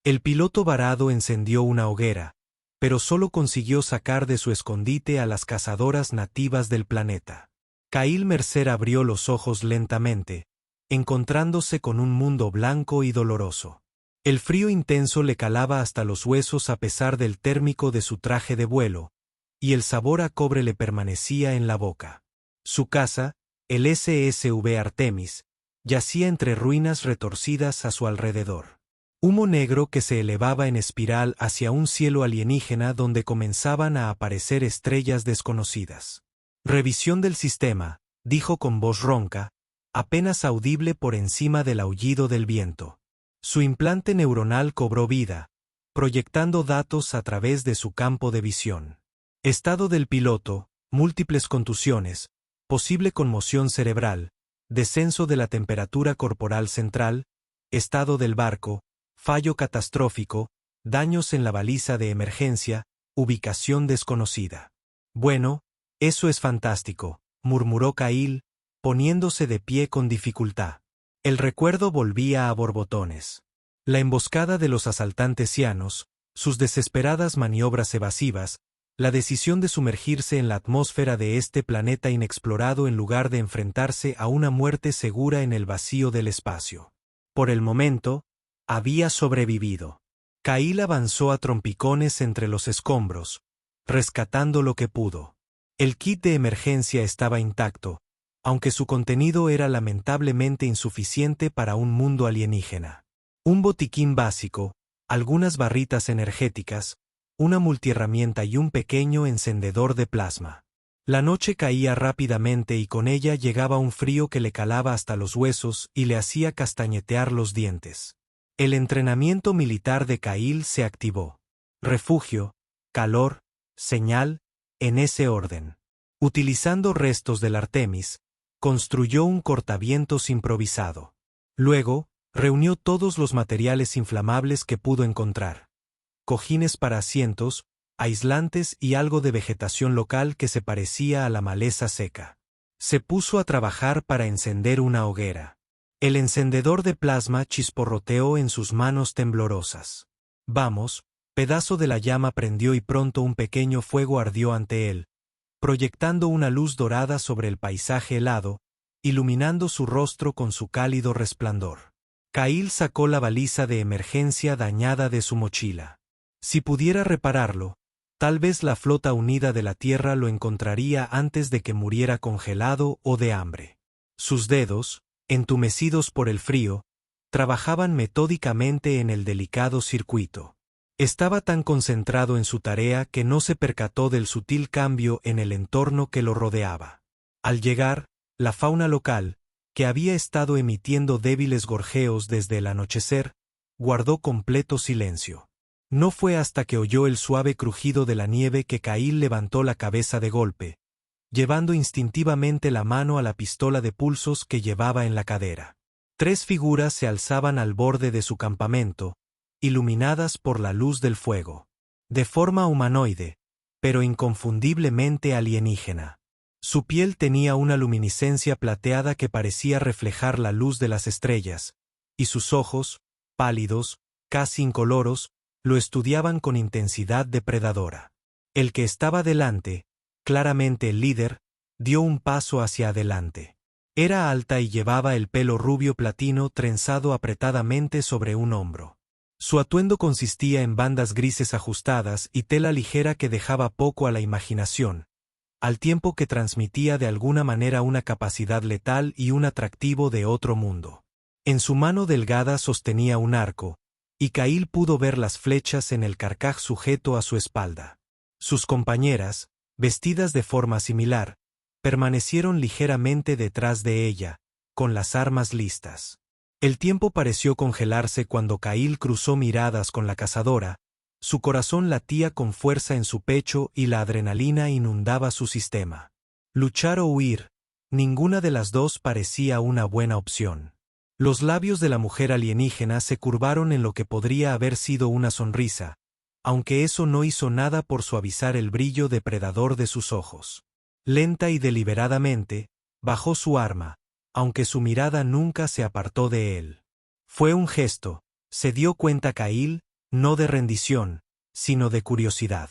El piloto varado encendió una hoguera, pero solo consiguió sacar de su escondite a las cazadoras nativas del planeta. Kyle Mercer abrió los ojos lentamente, encontrándose con un mundo blanco y doloroso. El frío intenso le calaba hasta los huesos a pesar del térmico de su traje de vuelo, y el sabor a cobre le permanecía en la boca. Su casa, el SSV Artemis, yacía entre ruinas retorcidas a su alrededor. Humo negro que se elevaba en espiral hacia un cielo alienígena donde comenzaban a aparecer estrellas desconocidas. «Revisión del sistema», dijo con voz ronca, apenas audible por encima del aullido del viento. Su implante neuronal cobró vida, proyectando datos a través de su campo de visión. Estado del piloto, múltiples contusiones, posible conmoción cerebral, descenso de la temperatura corporal central, estado del barco, fallo catastrófico, daños en la baliza de emergencia, ubicación desconocida. «Bueno, eso es fantástico», murmuró Kyle, poniéndose de pie con dificultad. El recuerdo volvía a borbotones. La emboscada de los asaltantes cianos, sus desesperadas maniobras evasivas, la decisión de sumergirse en la atmósfera de este planeta inexplorado en lugar de enfrentarse a una muerte segura en el vacío del espacio. Por el momento, había sobrevivido. Kyle avanzó a trompicones entre los escombros, rescatando lo que pudo. El kit de emergencia estaba intacto, aunque su contenido era lamentablemente insuficiente para un mundo alienígena. Un botiquín básico, algunas barritas energéticas, una multiherramienta y un pequeño encendedor de plasma. La noche caía rápidamente y con ella llegaba un frío que le calaba hasta los huesos y le hacía castañetear los dientes. El entrenamiento militar de Kyle se activó. Refugio, calor, señal, en ese orden. Utilizando restos del Artemis, construyó un cortavientos improvisado. Luego, reunió todos los materiales inflamables que pudo encontrar. Cojines para asientos, aislantes y algo de vegetación local que se parecía a la maleza seca. Se puso a trabajar para encender una hoguera. El encendedor de plasma chisporroteó en sus manos temblorosas. «Vamos», pedazo de la llama prendió y pronto un pequeño fuego ardió ante él, proyectando una luz dorada sobre el paisaje helado, iluminando su rostro con su cálido resplandor. Kyle sacó la baliza de emergencia dañada de su mochila. Si pudiera repararlo, tal vez la flota unida de la Tierra lo encontraría antes de que muriera congelado o de hambre. Sus dedos, entumecidos por el frío, trabajaban metódicamente en el delicado circuito. Estaba tan concentrado en su tarea que no se percató del sutil cambio en el entorno que lo rodeaba. Al llegar, la fauna local, que había estado emitiendo débiles gorjeos desde el anochecer, guardó completo silencio. No fue hasta que oyó el suave crujido de la nieve que Kyle levantó la cabeza de golpe, llevando instintivamente la mano a la pistola de pulsos que llevaba en la cadera. 3 figuras se alzaban al borde de su campamento, iluminadas por la luz del fuego. De forma humanoide, pero inconfundiblemente alienígena. Su piel tenía una luminiscencia plateada que parecía reflejar la luz de las estrellas, y sus ojos, pálidos, casi incoloros, lo estudiaban con intensidad depredadora. El que estaba delante, claramente el líder, dio un paso hacia adelante. Era alta y llevaba el pelo rubio platino trenzado apretadamente sobre un hombro. Su atuendo consistía en bandas grises ajustadas y tela ligera que dejaba poco a la imaginación, al tiempo que transmitía de alguna manera una capacidad letal y un atractivo de otro mundo. En su mano delgada sostenía un arco, y Kyle pudo ver las flechas en el carcaj sujeto a su espalda. Sus compañeras, vestidas de forma similar, permanecieron ligeramente detrás de ella, con las armas listas. El tiempo pareció congelarse cuando Kyle cruzó miradas con la cazadora, su corazón latía con fuerza en su pecho y la adrenalina inundaba su sistema. Luchar o huir, ninguna de las dos parecía una buena opción. Los labios de la mujer alienígena se curvaron en lo que podría haber sido una sonrisa, aunque eso no hizo nada por suavizar el brillo depredador de sus ojos. Lenta y deliberadamente, bajó su arma, aunque su mirada nunca se apartó de él. Fue un gesto, se dio cuenta Kyle, no de rendición, sino de curiosidad.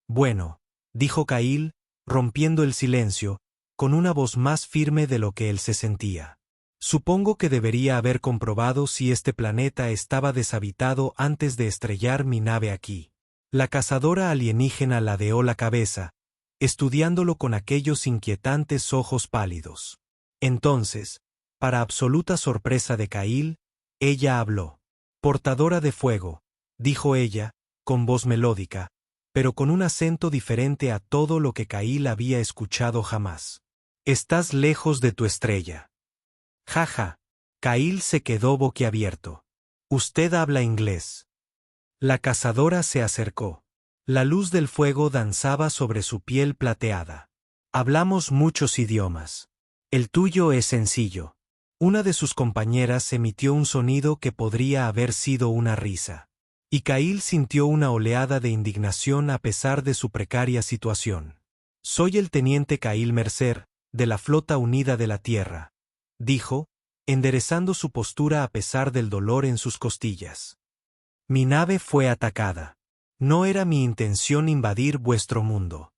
Bueno, dijo Cail, rompiendo el silencio, con una voz más firme de lo que él se sentía. Supongo que debería haber comprobado si este planeta estaba deshabitado antes de estrellar mi nave aquí. La cazadora alienígena ladeó la cabeza, estudiándolo con aquellos inquietantes ojos pálidos. Entonces, para absoluta sorpresa de Cail, ella habló. Portadora de fuego, dijo ella, con voz melódica, pero con un acento diferente a todo lo que Cail había escuchado jamás. Estás lejos de tu estrella. Jaja. Cail se quedó boquiabierto. Usted habla inglés. La cazadora se acercó. La luz del fuego danzaba sobre su piel plateada. Hablamos muchos idiomas. El tuyo es sencillo. Una de sus compañeras emitió un sonido que podría haber sido una risa. Y Cail sintió una oleada de indignación a pesar de su precaria situación. Soy el teniente Cail Mercer, de la Flota Unida de la Tierra, dijo, enderezando su postura a pesar del dolor en sus costillas. Mi nave fue atacada. No era mi intención invadir vuestro mundo.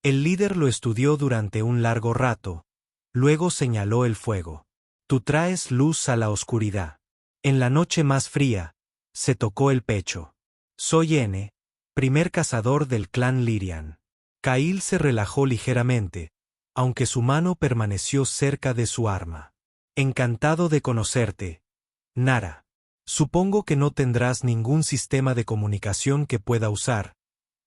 El líder lo estudió durante un largo rato, luego señaló el fuego. Tú traes luz a la oscuridad. En la noche más fría, se tocó el pecho. Soy N, primer cazador del clan Lyrian. Cail se relajó ligeramente, aunque su mano permaneció cerca de su arma. Encantado de conocerte, Nara. Supongo que no tendrás ningún sistema de comunicación que pueda usar,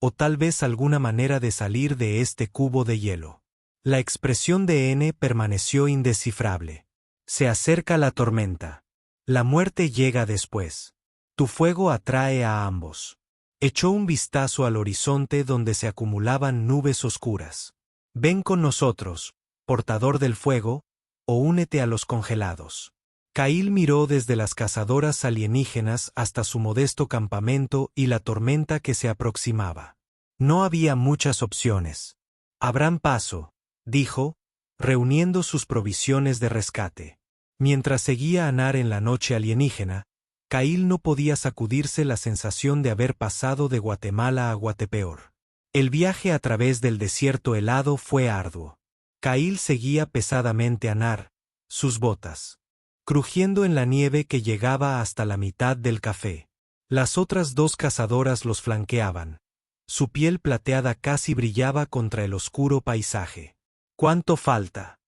o tal vez alguna manera de salir de este cubo de hielo. La expresión de N permaneció indescifrable. Se acerca la tormenta. La muerte llega después. Tu fuego atrae a ambos. Echó un vistazo al horizonte donde se acumulaban nubes oscuras. Ven con nosotros, portador del fuego, o únete a los congelados. Cail miró desde las cazadoras alienígenas hasta su modesto campamento y la tormenta que se aproximaba. No había muchas opciones. Abran paso, dijo, reuniendo sus provisiones de rescate. Mientras seguía a Nar en la noche alienígena, Cail no podía sacudirse la sensación de haber pasado de Guatemala a Guatepeor. El viaje a través del desierto helado fue arduo. Cail seguía pesadamente a Nar, sus botas, crujiendo en la nieve que llegaba hasta la mitad del café. Las otras dos cazadoras los flanqueaban. Su piel plateada casi brillaba contra el oscuro paisaje. ¿Cuánto falta?,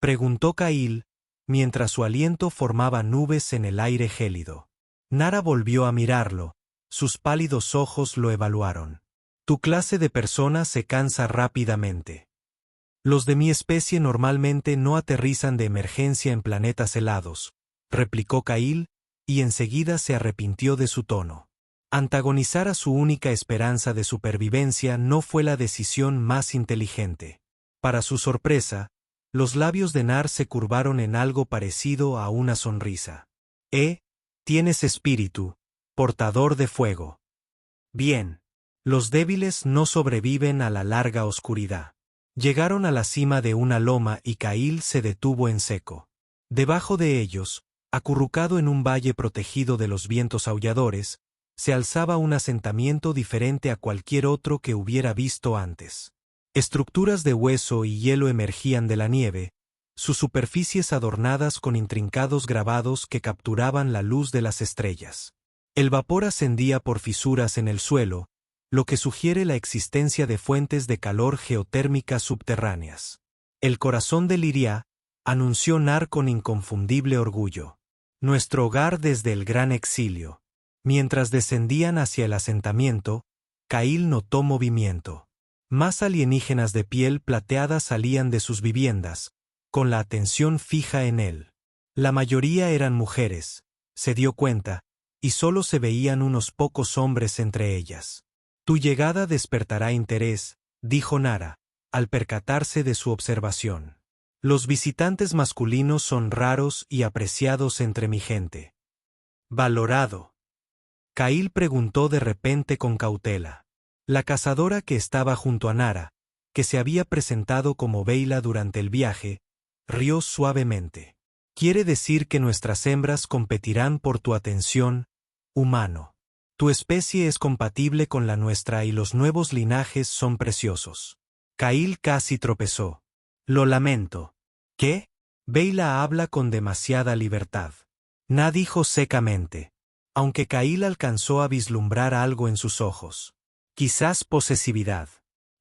preguntó Cail, mientras su aliento formaba nubes en el aire gélido. Nara volvió a mirarlo, sus pálidos ojos lo evaluaron. Tu clase de persona se cansa rápidamente. Los de mi especie normalmente no aterrizan de emergencia en planetas helados, replicó Cail, y enseguida se arrepintió de su tono. Antagonizar a su única esperanza de supervivencia no fue la decisión más inteligente. Para su sorpresa, los labios de Nar se curvaron en algo parecido a una sonrisa. Tienes espíritu, portador de fuego. Bien. Los débiles no sobreviven a la larga oscuridad. Llegaron a la cima de una loma y Cail se detuvo en seco. Debajo de ellos, acurrucado en un valle protegido de los vientos aulladores, se alzaba un asentamiento diferente a cualquier otro que hubiera visto antes. Estructuras de hueso y hielo emergían de la nieve, sus superficies adornadas con intrincados grabados que capturaban la luz de las estrellas. El vapor ascendía por fisuras en el suelo, lo que sugiere la existencia de fuentes de calor geotérmicas subterráneas. El corazón de Liria, anunció Nar con inconfundible orgullo. Nuestro hogar desde el gran exilio. Mientras descendían hacia el asentamiento, Cail notó movimiento. Más alienígenas de piel plateada salían de sus viviendas, con la atención fija en él. La mayoría eran mujeres, se dio cuenta, y solo se veían unos pocos hombres entre ellas. Tu llegada despertará interés, dijo Nara, al percatarse de su observación. Los visitantes masculinos son raros y apreciados entre mi gente. Valorado. Cail preguntó de repente con cautela. La cazadora que estaba junto a Nara, que se había presentado como Veila durante el viaje, rió suavemente. Quiere decir que nuestras hembras competirán por tu atención, humano. Tu especie es compatible con la nuestra y los nuevos linajes son preciosos. Cail casi tropezó. Lo lamento. ¿Qué? Beyla habla con demasiada libertad. Na dijo secamente. Aunque Cail alcanzó a vislumbrar algo en sus ojos. Quizás posesividad.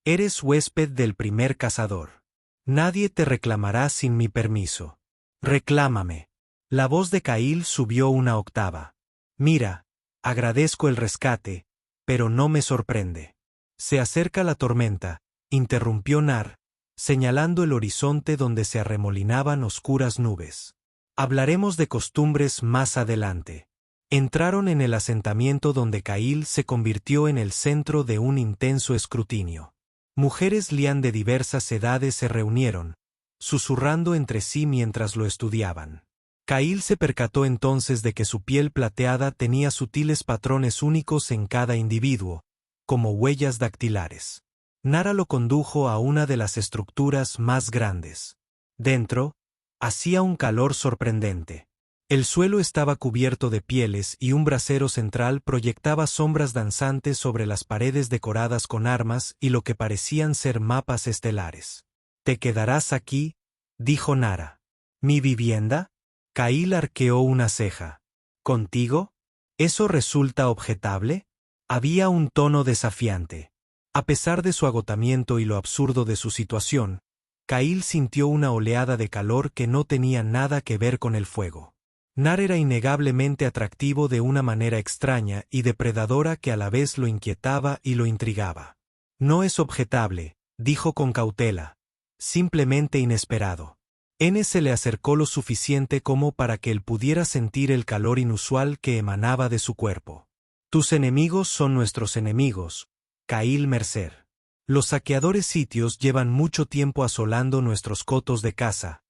Eres huésped del primer cazador. Nadie te reclamará sin mi permiso. Reclámame. La voz de Cail subió una octava. Mira, agradezco el rescate, pero no me sorprende. Se acerca la tormenta, interrumpió Nar, señalando el horizonte donde se arremolinaban oscuras nubes. Hablaremos de costumbres más adelante. Entraron en el asentamiento donde Cail se convirtió en el centro de un intenso escrutinio. Mujeres lián de diversas edades se reunieron, susurrando entre sí mientras lo estudiaban. Cail se percató entonces de que su piel plateada tenía sutiles patrones únicos en cada individuo, como huellas dactilares. Nara lo condujo a una de las estructuras más grandes. Dentro, hacía un calor sorprendente. El suelo estaba cubierto de pieles y un brasero central proyectaba sombras danzantes sobre las paredes decoradas con armas y lo que parecían ser mapas estelares. «¿Te quedarás aquí?», dijo Nara. «¿Mi vivienda?». Cail arqueó una ceja. «¿Contigo? ¿Eso resulta objetable?». Había un tono desafiante. A pesar de su agotamiento y lo absurdo de su situación, Cail sintió una oleada de calor que no tenía nada que ver con el fuego. Nar era innegablemente atractivo de una manera extraña y depredadora que a la vez lo inquietaba y lo intrigaba. «No es objetable», dijo con cautela. «Simplemente inesperado». N se le acercó lo suficiente como para que él pudiera sentir el calor inusual que emanaba de su cuerpo. «Tus enemigos son nuestros enemigos, Cail Mercer. Los saqueadores sitios llevan mucho tiempo asolando nuestros cotos de caza,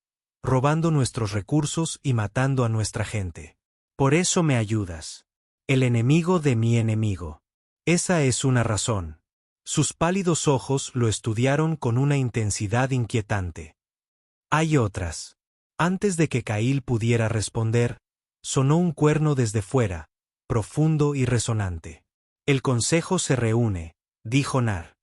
robando nuestros recursos y matando a nuestra gente. Por eso me ayudas. El enemigo de mi enemigo. Esa es una razón». Sus pálidos ojos lo estudiaron con una intensidad inquietante. «Hay otras». Antes de que Cail pudiera responder, sonó un cuerno desde fuera, profundo y resonante. «El consejo se reúne», dijo Nar.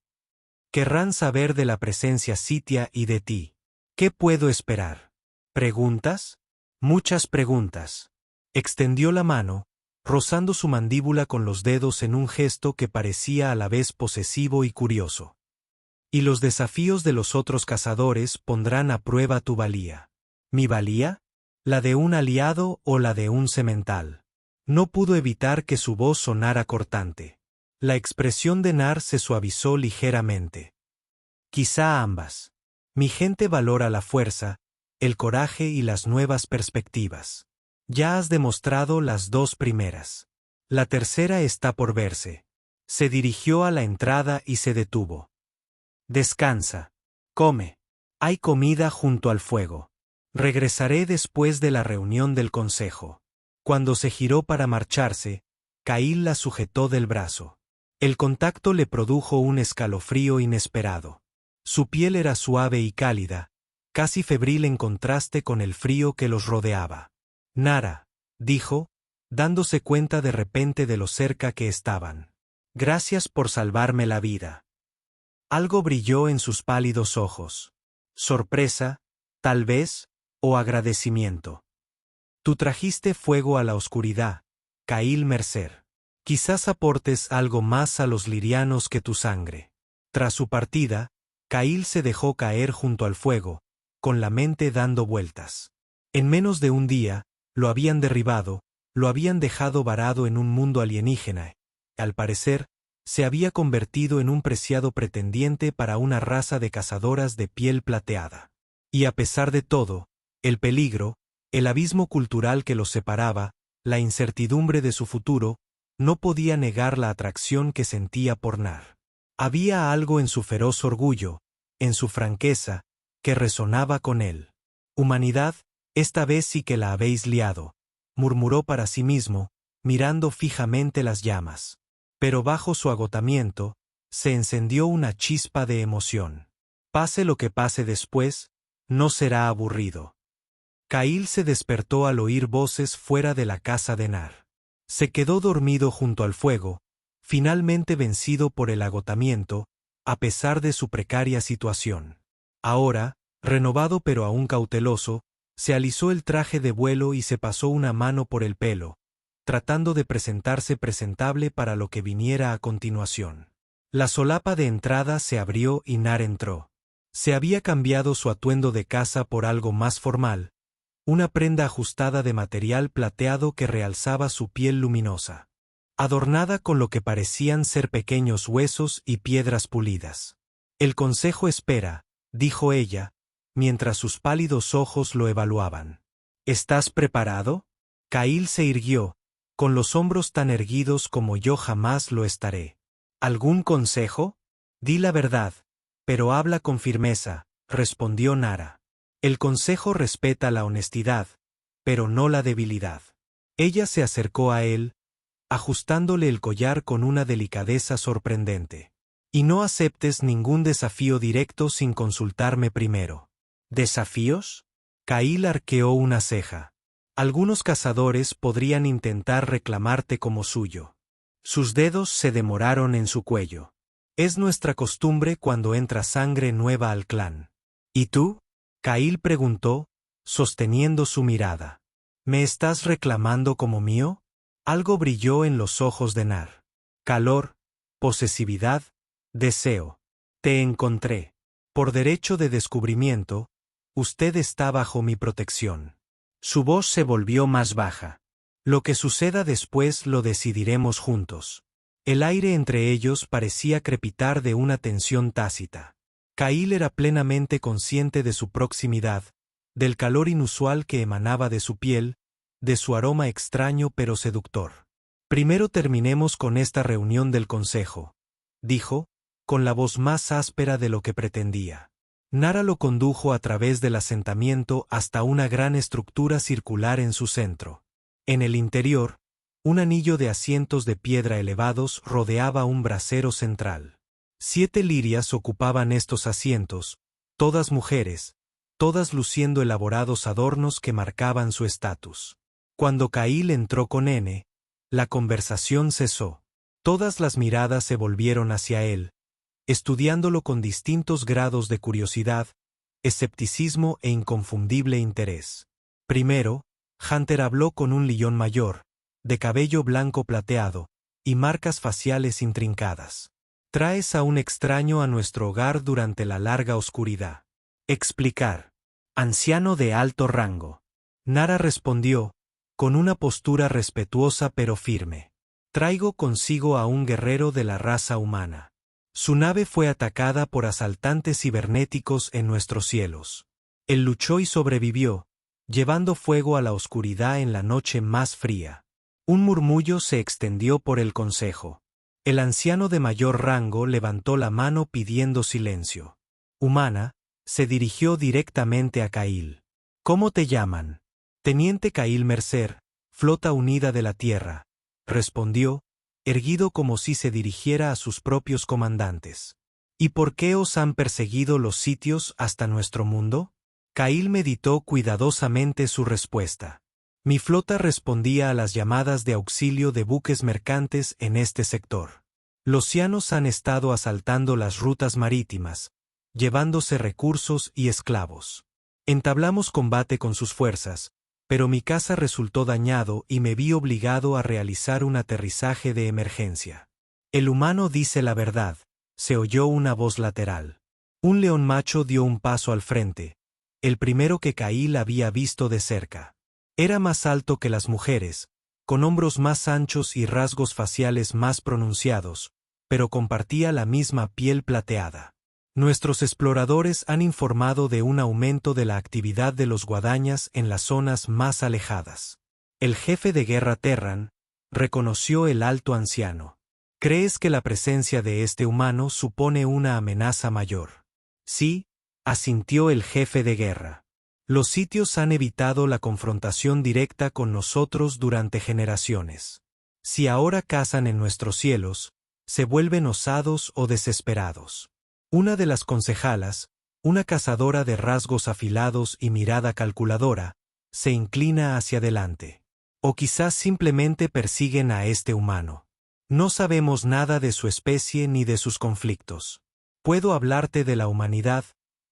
«Querrán saber de la presencia sitia y de ti. ¿Qué puedo esperar? ¿Preguntas?». «Muchas preguntas». Extendió la mano, rozando su mandíbula con los dedos en un gesto que parecía a la vez posesivo y curioso. «Y los desafíos de los otros cazadores pondrán a prueba tu valía». ¿Mi valía? ¿La de un aliado o la de un semental? No pudo evitar que su voz sonara cortante. La expresión de Nar se suavizó ligeramente. «Quizá ambas. Mi gente valora la fuerza, el coraje y las nuevas perspectivas. Ya has demostrado las dos primeras. La tercera está por verse». Se dirigió a la entrada y se detuvo. «Descansa. Come. Hay comida junto al fuego. Regresaré después de la reunión del consejo». Cuando se giró para marcharse, Cail la sujetó del brazo. El contacto le produjo un escalofrío inesperado. Su piel era suave y cálida, casi febril en contraste con el frío que los rodeaba. «Nara», dijo, dándose cuenta de repente de lo cerca que estaban. «Gracias por salvarme la vida». Algo brilló en sus pálidos ojos. Sorpresa, tal vez, o agradecimiento. «Tú trajiste fuego a la oscuridad, Cail Mercer. Quizás aportes algo más a los lirianos que tu sangre». Tras su partida, Cail se dejó caer junto al fuego, con la mente dando vueltas. En menos de un día, lo habían derribado, lo habían dejado varado en un mundo alienígena. Al parecer, se había convertido en un preciado pretendiente para una raza de cazadoras de piel plateada. Y a pesar de todo, el peligro, el abismo cultural que los separaba, la incertidumbre de su futuro, no podía negar la atracción que sentía por Nar. Había algo en su feroz orgullo, en su franqueza, que resonaba con él. «Humanidad, esta vez sí que la habéis liado», murmuró para sí mismo, mirando fijamente las llamas. Pero bajo su agotamiento, se encendió una chispa de emoción. Pase lo que pase después, no será aburrido. Cail se despertó al oír voces fuera de la casa de Nar. Se quedó dormido junto al fuego, finalmente vencido por el agotamiento, a pesar de su precaria situación. Ahora, renovado pero aún cauteloso, se alisó el traje de vuelo y se pasó una mano por el pelo, tratando de presentarse presentable para lo que viniera a continuación. La solapa de entrada se abrió y Nar entró. Se había cambiado su atuendo de casa por algo más formal, una prenda ajustada de material plateado que realzaba su piel luminosa, adornada con lo que parecían ser pequeños huesos y piedras pulidas. «El consejo espera», dijo ella, mientras sus pálidos ojos lo evaluaban. «¿Estás preparado?» Cail se irguió, con los hombros tan erguidos como yo jamás lo estaré. «¿Algún consejo?» «Di la verdad, pero habla con firmeza», respondió Nara. «El consejo respeta la honestidad, pero no la debilidad». Ella se acercó a él, ajustándole el collar con una delicadeza sorprendente. «Y no aceptes ningún desafío directo sin consultarme primero». «¿Desafíos?» Cail arqueó una ceja. «Algunos cazadores podrían intentar reclamarte como suyo». Sus dedos se demoraron en su cuello. «Es nuestra costumbre cuando entra sangre nueva al clan». «¿Y tú?» Cail preguntó, sosteniendo su mirada. «¿Me estás reclamando como mío?» Algo brilló en los ojos de Nar. «Calor, posesividad, deseo. Te encontré. Por derecho de descubrimiento, usted está bajo mi protección». Su voz se volvió más baja. «Lo que suceda después lo decidiremos juntos». El aire entre ellos parecía crepitar de una tensión tácita. Cail era plenamente consciente de su proximidad, del calor inusual que emanaba de su piel, de su aroma extraño pero seductor. «Primero terminemos con esta reunión del consejo», dijo, con la voz más áspera de lo que pretendía. Nara lo condujo a través del asentamiento hasta una gran estructura circular en su centro. En el interior, un anillo de asientos de piedra elevados rodeaba un brasero central. 7 lirias ocupaban estos asientos, todas mujeres, todas luciendo elaborados adornos que marcaban su estatus. Cuando Cail entró con N, la conversación cesó. Todas las miradas se volvieron hacia él, estudiándolo con distintos grados de curiosidad, escepticismo e inconfundible interés. Primero, Hunter habló con un liyón mayor, de cabello blanco plateado, y marcas faciales intrincadas. «Traes a un extraño a nuestro hogar durante la larga oscuridad». «Explicar. Anciano de alto rango». Nara respondió, con una postura respetuosa pero firme. «Traigo consigo a un guerrero de la raza humana. Su nave fue atacada por asaltantes cibernéticos en nuestros cielos. Él luchó y sobrevivió, llevando fuego a la oscuridad en la noche más fría». Un murmullo se extendió por el consejo. El anciano de mayor rango levantó la mano pidiendo silencio. Humana, se dirigió directamente a Cail. «¿Cómo te llaman?» «Teniente Cail Mercer, Flota Unida de la Tierra», respondió, erguido como si se dirigiera a sus propios comandantes. «¿Y por qué os han perseguido los sitios hasta nuestro mundo?» Cail meditó cuidadosamente su respuesta. «Mi flota respondía a las llamadas de auxilio de buques mercantes en este sector. Los cianos han estado asaltando las rutas marítimas, llevándose recursos y esclavos. Entablamos combate con sus fuerzas, pero mi caza resultó dañado y me vi obligado a realizar un aterrizaje de emergencia». «El humano dice la verdad», se oyó una voz lateral. Un león macho dio un paso al frente, el primero que Cail había visto de cerca. Era más alto que las mujeres, con hombros más anchos y rasgos faciales más pronunciados, pero compartía la misma piel plateada. «Nuestros exploradores han informado de un aumento de la actividad de los guadañas en las zonas más alejadas». El jefe de guerra Terran reconoció el alto anciano. «¿Crees que la presencia de este humano supone una amenaza mayor?» «Sí», asintió el jefe de guerra. «Los sitios han evitado la confrontación directa con nosotros durante generaciones. Si ahora cazan en nuestros cielos, se vuelven osados o desesperados». Una de las concejalas, una cazadora de rasgos afilados y mirada calculadora, se inclina hacia adelante. O quizás simplemente persiguen a este humano. No sabemos nada de su especie ni de sus conflictos. Puedo hablarte de la humanidad,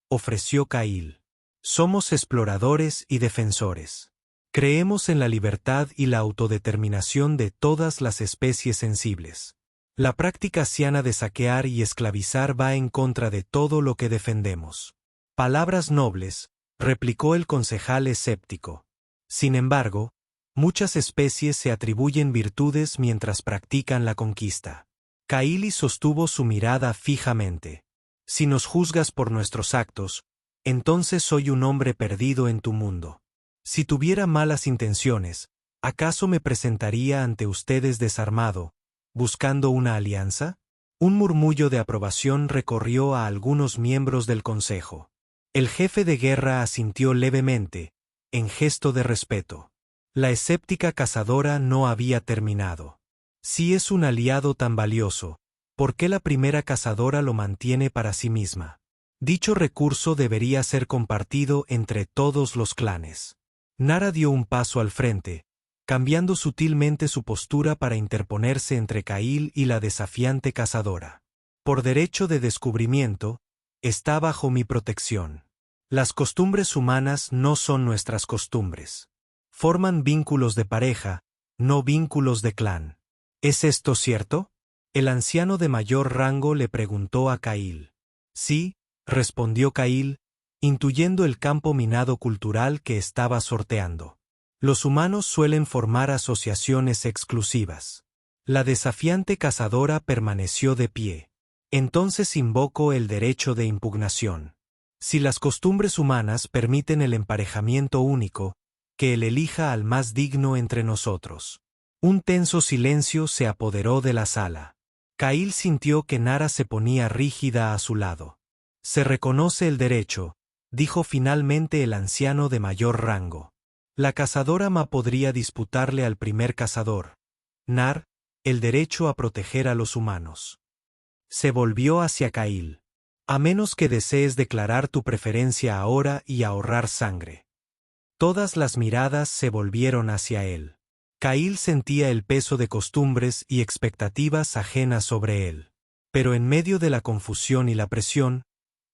ofreció Cahill. Somos exploradores y defensores. Creemos en la libertad y la autodeterminación de todas las especies sensibles. La práctica siana de saquear y esclavizar va en contra de todo lo que defendemos. Palabras nobles, replicó el concejal escéptico. Sin embargo, muchas especies se atribuyen virtudes mientras practican la conquista. Cahill sostuvo su mirada fijamente. Si nos juzgas por nuestros actos, entonces soy un hombre perdido en tu mundo. Si tuviera malas intenciones, ¿acaso me presentaría ante ustedes desarmado, buscando una alianza? Un murmullo de aprobación recorrió a algunos miembros del consejo. El jefe de guerra asintió levemente, en gesto de respeto. La escéptica cazadora no había terminado. Si es un aliado tan valioso, ¿por qué la primera cazadora lo mantiene para sí misma? Dicho recurso debería ser compartido entre todos los clanes. Nara dio un paso al frente, cambiando sutilmente su postura para interponerse entre Cahill y la desafiante cazadora. Por derecho de descubrimiento, está bajo mi protección. Las costumbres humanas no son nuestras costumbres. Forman vínculos de pareja, no vínculos de clan. ¿Es esto cierto? El anciano de mayor rango le preguntó a Cahill. Sí, respondió Cahill, intuyendo el campo minado cultural que estaba sorteando. Los humanos suelen formar asociaciones exclusivas. La desafiante cazadora permaneció de pie. Entonces invocó el derecho de impugnación. Si las costumbres humanas permiten el emparejamiento único, que él elija al más digno entre nosotros. Un tenso silencio se apoderó de la sala. Cahill sintió que Nara se ponía rígida a su lado. Se reconoce el derecho, dijo finalmente el anciano de mayor rango. La cazadora ma podría disputarle al primer cazador, Nar, el derecho a proteger a los humanos. Se volvió hacia Cahill. A menos que desees declarar tu preferencia ahora y ahorrar sangre. Todas las miradas se volvieron hacia él. Cahill sentía el peso de costumbres y expectativas ajenas sobre él. Pero en medio de la confusión y la presión,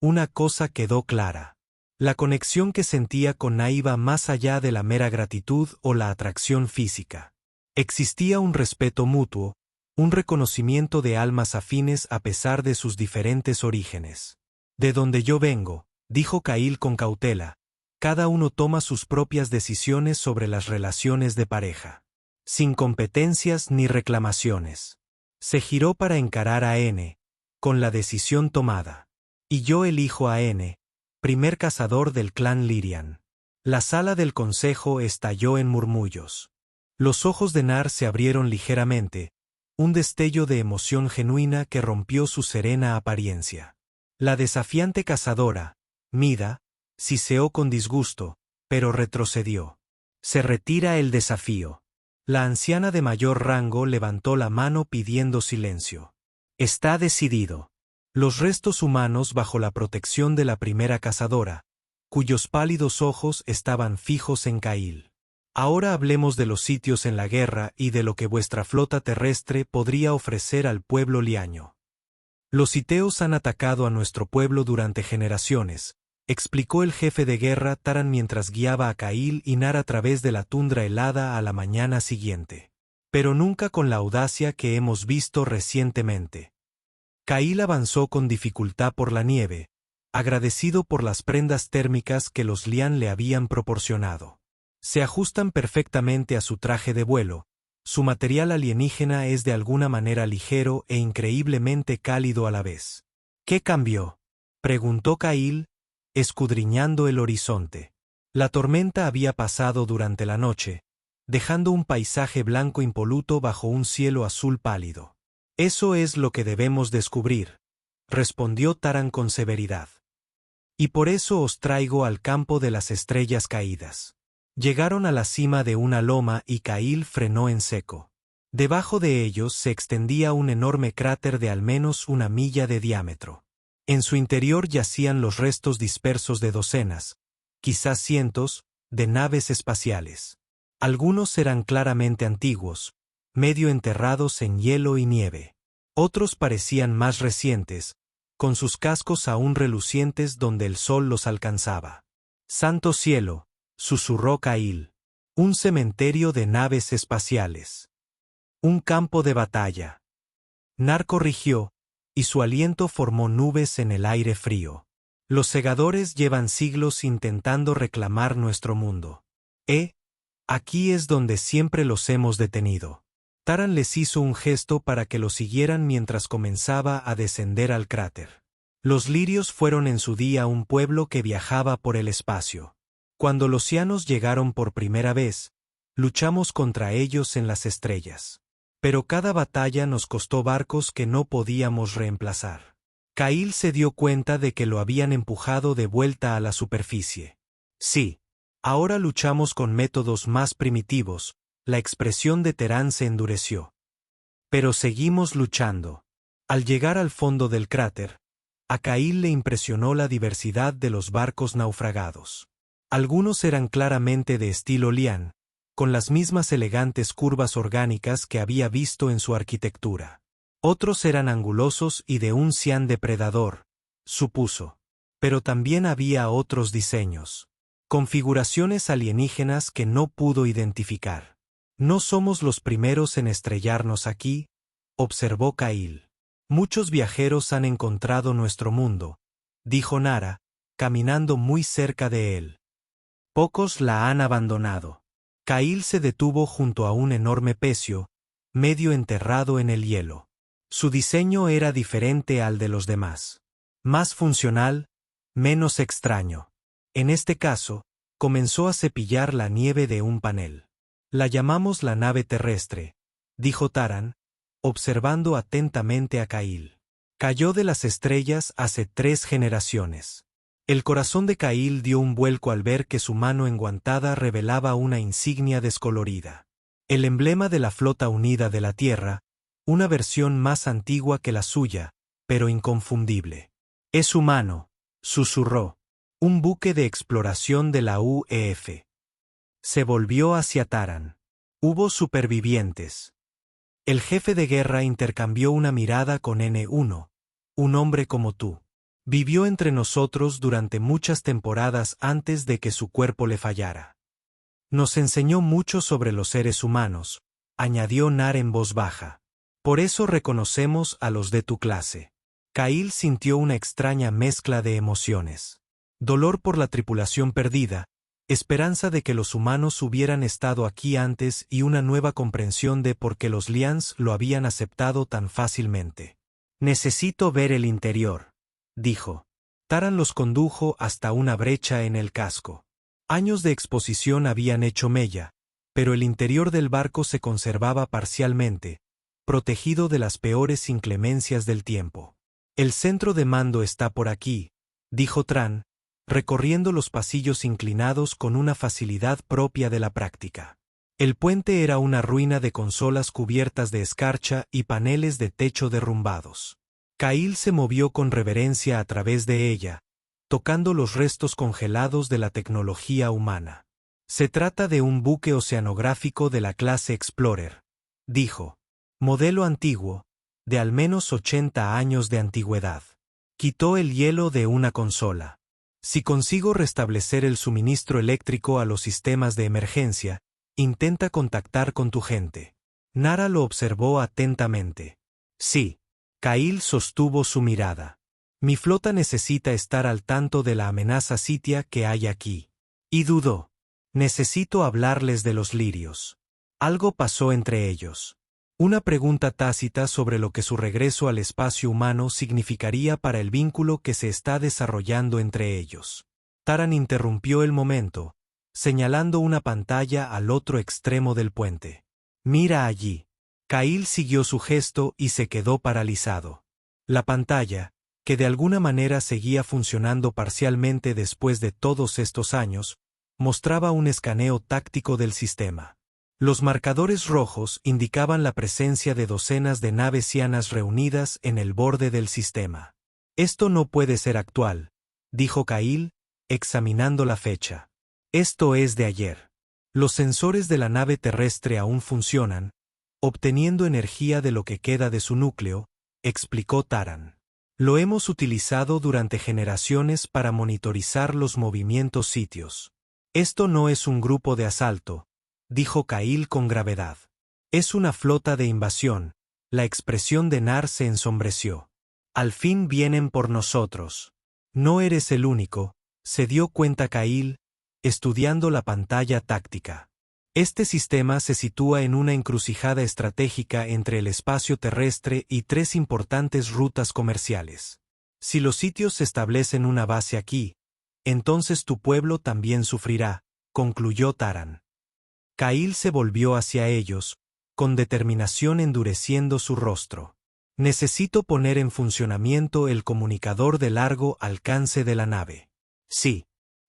una cosa quedó clara. La conexión que sentía con Na iba más allá de la mera gratitud o la atracción física. Existía un respeto mutuo, un reconocimiento de almas afines a pesar de sus diferentes orígenes. De donde yo vengo, dijo Cahill con cautela, cada uno toma sus propias decisiones sobre las relaciones de pareja. Sin competencias ni reclamaciones. Se giró para encarar a N, con la decisión tomada. Y yo elijo a N, primer cazador del clan Lyrian. La sala del consejo estalló en murmullos. Los ojos de Nar se abrieron ligeramente, un destello de emoción genuina que rompió su serena apariencia. La desafiante cazadora, Mida, siseó con disgusto, pero retrocedió. Se retira el desafío. La anciana de mayor rango levantó la mano pidiendo silencio. Está decidido. Los restos humanos bajo la protección de la primera cazadora, cuyos pálidos ojos estaban fijos en Cahill. Ahora hablemos de los sitios en la guerra y de lo que vuestra flota terrestre podría ofrecer al pueblo liaño. Los siteos han atacado a nuestro pueblo durante generaciones, explicó el jefe de guerra Taran mientras guiaba a Cahill y Nar a través de la tundra helada a la mañana siguiente. Pero nunca con la audacia que hemos visto recientemente. Cahill avanzó con dificultad por la nieve, agradecido por las prendas térmicas que los Lian le habían proporcionado. Se ajustan perfectamente a su traje de vuelo, su material alienígena es de alguna manera ligero e increíblemente cálido a la vez. ¿Qué cambió?, preguntó Cahill, escudriñando el horizonte. La tormenta había pasado durante la noche, dejando un paisaje blanco impoluto bajo un cielo azul pálido. Eso es lo que debemos descubrir, respondió Taran con severidad. Y por eso os traigo al campo de las estrellas caídas. Llegaron a la cima de una loma y Cahill frenó en seco. Debajo de ellos se extendía un enorme cráter de al menos 1 milla de diámetro. En su interior yacían los restos dispersos de docenas, quizás cientos, de naves espaciales. Algunos eran claramente antiguos, medio enterrados en hielo y nieve. Otros parecían más recientes, con sus cascos aún relucientes donde el sol los alcanzaba. «Santo cielo», susurró Cail. «Un cementerio de naves espaciales. Un campo de batalla». Nar corrigió, y su aliento formó nubes en el aire frío. «Los segadores llevan siglos intentando reclamar nuestro mundo. Aquí es donde siempre los hemos detenido». Taran les hizo un gesto para que lo siguieran mientras comenzaba a descender al cráter. Los lirios fueron en su día un pueblo que viajaba por el espacio. Cuando los cianos llegaron por primera vez, luchamos contra ellos en las estrellas. Pero cada batalla nos costó barcos que no podíamos reemplazar. Cail se dio cuenta de que lo habían empujado de vuelta a la superficie. Sí, ahora luchamos con métodos más primitivos. La expresión de Terán se endureció. Pero seguimos luchando. Al llegar al fondo del cráter, a Cail le impresionó la diversidad de los barcos naufragados. Algunos eran claramente de estilo Lian, con las mismas elegantes curvas orgánicas que había visto en su arquitectura. Otros eran angulosos y de un cian depredador, supuso. Pero también había otros diseños. Configuraciones alienígenas que no pudo identificar. «No somos los primeros en estrellarnos aquí», observó Cail. «Muchos viajeros han encontrado nuestro mundo», dijo Nara, caminando muy cerca de él. «Pocos la han abandonado». Cail se detuvo junto a un enorme pecio, medio enterrado en el hielo. Su diseño era diferente al de los demás. Más funcional, menos extraño. En este caso, comenzó a cepillar la nieve de un panel. «La llamamos la nave terrestre», dijo Taran, observando atentamente a Cail. «Cayó de las estrellas hace 3 generaciones». El corazón de Cail dio un vuelco al ver que su mano enguantada revelaba una insignia descolorida. El emblema de la Flota Unida de la Tierra, una versión más antigua que la suya, pero inconfundible. «Es humano», susurró. «Un buque de exploración de la UEF». Se volvió hacia Taran. Hubo supervivientes. El jefe de guerra intercambió una mirada con N1. «Un hombre como tú. Vivió entre nosotros durante muchas temporadas antes de que su cuerpo le fallara. Nos enseñó mucho sobre los seres humanos», añadió Nar en voz baja. «Por eso reconocemos a los de tu clase». Cail sintió una extraña mezcla de emociones. Dolor por la tripulación perdida, esperanza de que los humanos hubieran estado aquí antes y una nueva comprensión de por qué los Lians lo habían aceptado tan fácilmente. «Necesito ver el interior», dijo. Taran los condujo hasta una brecha en el casco. Años de exposición habían hecho mella, pero el interior del barco se conservaba parcialmente, protegido de las peores inclemencias del tiempo. «El centro de mando está por aquí», dijo Tran, recorriendo los pasillos inclinados con una facilidad propia de la práctica. El puente era una ruina de consolas cubiertas de escarcha y paneles de techo derrumbados. Cail se movió con reverencia a través de ella, tocando los restos congelados de la tecnología humana. «Se trata de un buque oceanográfico de la clase Explorer», dijo. «Modelo antiguo, de al menos 80 años de antigüedad». Quitó el hielo de una consola. «Si consigo restablecer el suministro eléctrico a los sistemas de emergencia, intenta contactar con tu gente». Nara lo observó atentamente. «Sí». Cail sostuvo su mirada. «Mi flota necesita estar al tanto de la amenaza sitia que hay aquí». Y dudó. «Necesito hablarles de los lirios». Algo pasó entre ellos. Una pregunta tácita sobre lo que su regreso al espacio humano significaría para el vínculo que se está desarrollando entre ellos. Taran interrumpió el momento, señalando una pantalla al otro extremo del puente. «Mira allí». Cail siguió su gesto y se quedó paralizado. La pantalla, que de alguna manera seguía funcionando parcialmente después de todos estos años, mostraba un escaneo táctico del sistema. Los marcadores rojos indicaban la presencia de docenas de naves cianas reunidas en el borde del sistema. «Esto no puede ser actual», dijo Cail, examinando la fecha. «Esto es de ayer». Los sensores de la nave terrestre aún funcionan, obteniendo energía de lo que queda de su núcleo, explicó Taran. Lo hemos utilizado durante generaciones para monitorizar los movimientos sitios. Esto no es un grupo de asalto, dijo Kail con gravedad. Es una flota de invasión. La expresión de Nar se ensombreció. Al fin vienen por nosotros. No eres el único, se dio cuenta Kail, estudiando la pantalla táctica. Este sistema se sitúa en una encrucijada estratégica entre el espacio terrestre y 3 importantes rutas comerciales. Si los sitios establecen una base aquí, entonces tu pueblo también sufrirá, concluyó Taran. Kail se volvió hacia ellos, con determinación endureciendo su rostro. Necesito poner en funcionamiento el comunicador de largo alcance de la nave. Sí.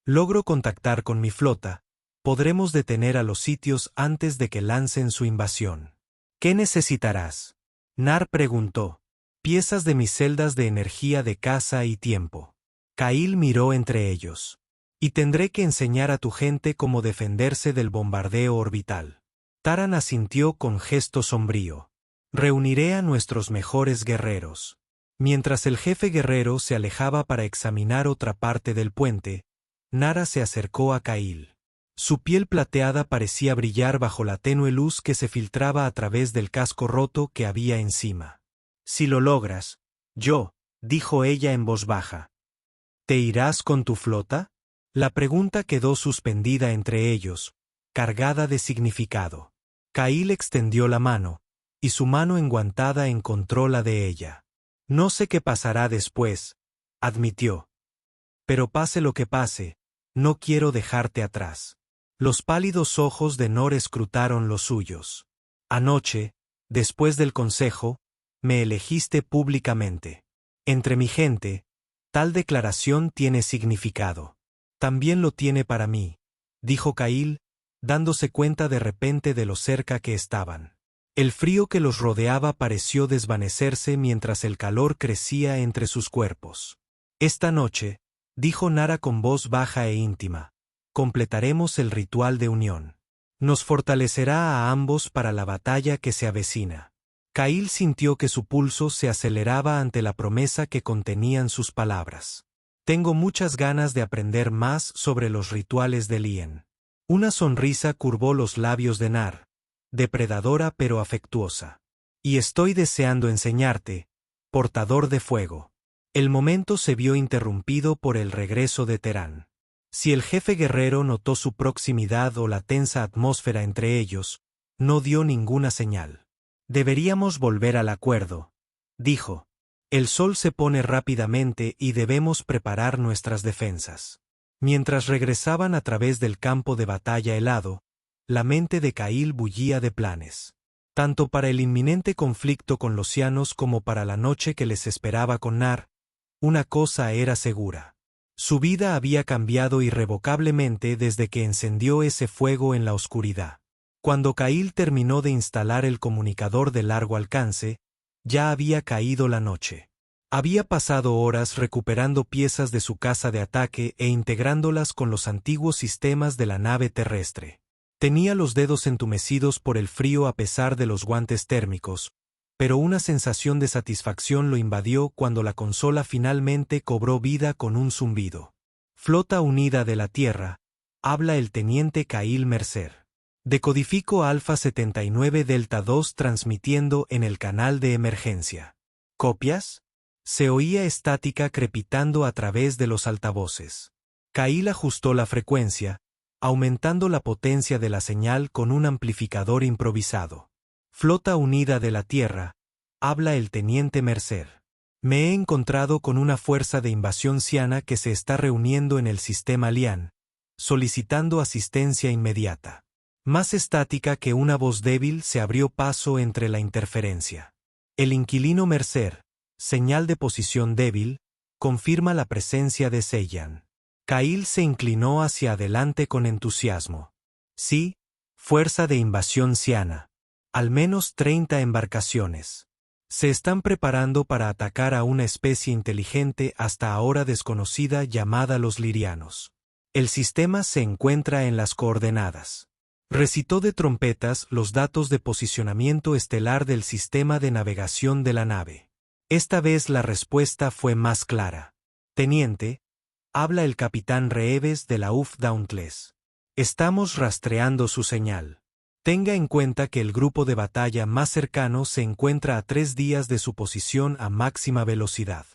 Logro contactar con mi flota, podremos detener a los sitios antes de que lancen su invasión. ¿Qué necesitarás? Nar preguntó. Piezas de mis celdas de energía de casa y tiempo. Kail miró entre ellos. Y tendré que enseñar a tu gente cómo defenderse del bombardeo orbital. Taran asintió con gesto sombrío. Reuniré a nuestros mejores guerreros. Mientras el jefe guerrero se alejaba para examinar otra parte del puente, Nara se acercó a Kail. Su piel plateada parecía brillar bajo la tenue luz que se filtraba a través del casco roto que había encima. Si lo logras, dijo ella en voz baja. ¿Te irás con tu flota? La pregunta quedó suspendida entre ellos, cargada de significado. Kail extendió la mano, y su mano enguantada encontró la de ella. No sé qué pasará después, admitió. Pero pase lo que pase, no quiero dejarte atrás. Los pálidos ojos de Nor escrutaron los suyos. Anoche, después del consejo, me elegiste públicamente. Entre mi gente, tal declaración tiene significado. También lo tiene para mí, dijo Kail, dándose cuenta de repente de lo cerca que estaban. El frío que los rodeaba pareció desvanecerse mientras el calor crecía entre sus cuerpos. Esta noche, dijo Nara con voz baja e íntima, completaremos el ritual de unión. Nos fortalecerá a ambos para la batalla que se avecina. Kail sintió que su pulso se aceleraba ante la promesa que contenían sus palabras. Tengo muchas ganas de aprender más sobre los rituales de Lien. Una sonrisa curvó los labios de Nar, depredadora pero afectuosa. Y estoy deseando enseñarte, portador de fuego. El momento se vio interrumpido por el regreso de Terán. Si el jefe guerrero notó su proximidad o la tensa atmósfera entre ellos, no dio ninguna señal. Deberíamos volver al acuerdo, dijo. El sol se pone rápidamente y debemos preparar nuestras defensas. Mientras regresaban a través del campo de batalla helado, la mente de Kail bullía de planes. Tanto para el inminente conflicto con los cianos como para la noche que les esperaba con Nar, una cosa era segura. Su vida había cambiado irrevocablemente desde que encendió ese fuego en la oscuridad. Cuando Kail terminó de instalar el comunicador de largo alcance, ya había caído la noche. Había pasado horas recuperando piezas de su casa de ataque e integrándolas con los antiguos sistemas de la nave terrestre. Tenía los dedos entumecidos por el frío a pesar de los guantes térmicos, pero una sensación de satisfacción lo invadió cuando la consola finalmente cobró vida con un zumbido. Flota Unida de la Tierra, habla el teniente Kail Mercer. Decodifico Alfa 79 Delta 2 transmitiendo en el canal de emergencia. ¿Copias? Se oía estática crepitando a través de los altavoces. Kail ajustó la frecuencia, aumentando la potencia de la señal con un amplificador improvisado. Flota Unida de la Tierra, habla el teniente Mercer. Me he encontrado con una fuerza de invasión ciana que se está reuniendo en el sistema Lian, solicitando asistencia inmediata. Más estática que una voz débil se abrió paso entre la interferencia. El inquilino Mercer, señal de posición débil, confirma la presencia de Seiyan. Kail se inclinó hacia adelante con entusiasmo. Sí, fuerza de invasión ciana. Al menos 30 embarcaciones. Se están preparando para atacar a una especie inteligente hasta ahora desconocida llamada los lirianos. El sistema se encuentra en las coordenadas. Recitó de trompetas los datos de posicionamiento estelar del sistema de navegación de la nave. Esta vez la respuesta fue más clara. Teniente, habla el capitán Reeves de la UF Dauntless. Estamos rastreando su señal. Tenga en cuenta que el grupo de batalla más cercano se encuentra a 3 días de su posición a máxima velocidad.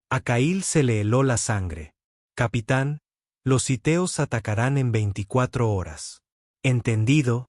A Cahill se le heló la sangre. Capitán, los siteos atacarán en 24 horas. Entendido,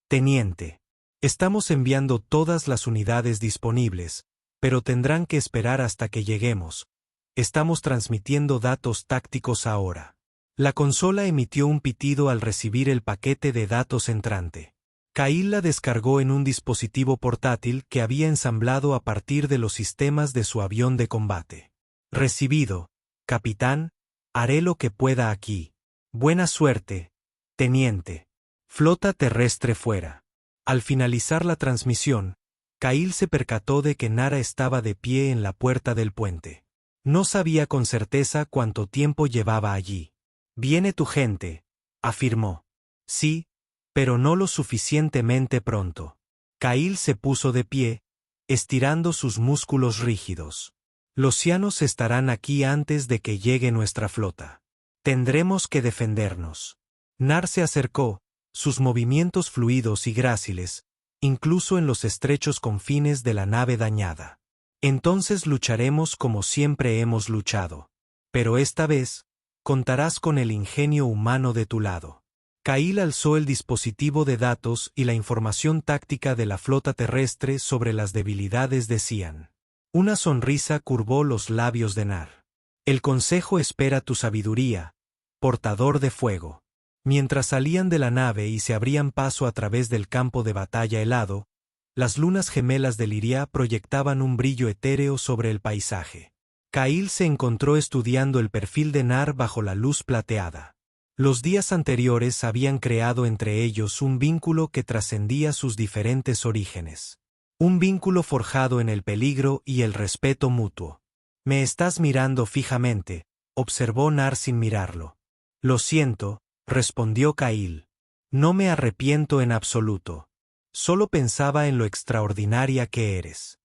teniente. Estamos enviando todas las unidades disponibles, pero tendrán que esperar hasta que lleguemos. Estamos transmitiendo datos tácticos ahora. La consola emitió un pitido al recibir el paquete de datos entrante. Cahill la descargó en un dispositivo portátil que había ensamblado a partir de los sistemas de su avión de combate. Recibido, capitán, haré lo que pueda aquí. Buena suerte, teniente. Flota terrestre fuera. Al finalizar la transmisión, Cahill se percató de que Nara estaba de pie en la puerta del puente. No sabía con certeza cuánto tiempo llevaba allí. «Viene tu gente», afirmó. «Sí, pero no lo suficientemente pronto». Cahill se puso de pie, estirando sus músculos rígidos. «Los cianos estarán aquí antes de que llegue nuestra flota. Tendremos que defendernos». Nar se acercó, sus movimientos fluidos y gráciles, incluso en los estrechos confines de la nave dañada. «Entonces lucharemos como siempre hemos luchado. Pero esta vez, contarás con el ingenio humano de tu lado». Cahill alzó el dispositivo de datos y la información táctica de la flota terrestre sobre las debilidades de Cian. Una sonrisa curvó los labios de Nar. «El consejo espera tu sabiduría, portador de fuego». Mientras salían de la nave y se abrían paso a través del campo de batalla helado, las lunas gemelas de Liria proyectaban un brillo etéreo sobre el paisaje. Cahill se encontró estudiando el perfil de Nar bajo la luz plateada. Los días anteriores habían creado entre ellos un vínculo que trascendía sus diferentes orígenes. Un vínculo forjado en el peligro y el respeto mutuo. «Me estás mirando fijamente», observó Nar sin mirarlo. «Lo siento», respondió Cahill. «No me arrepiento en absoluto. Solo pensaba en lo extraordinaria que eres».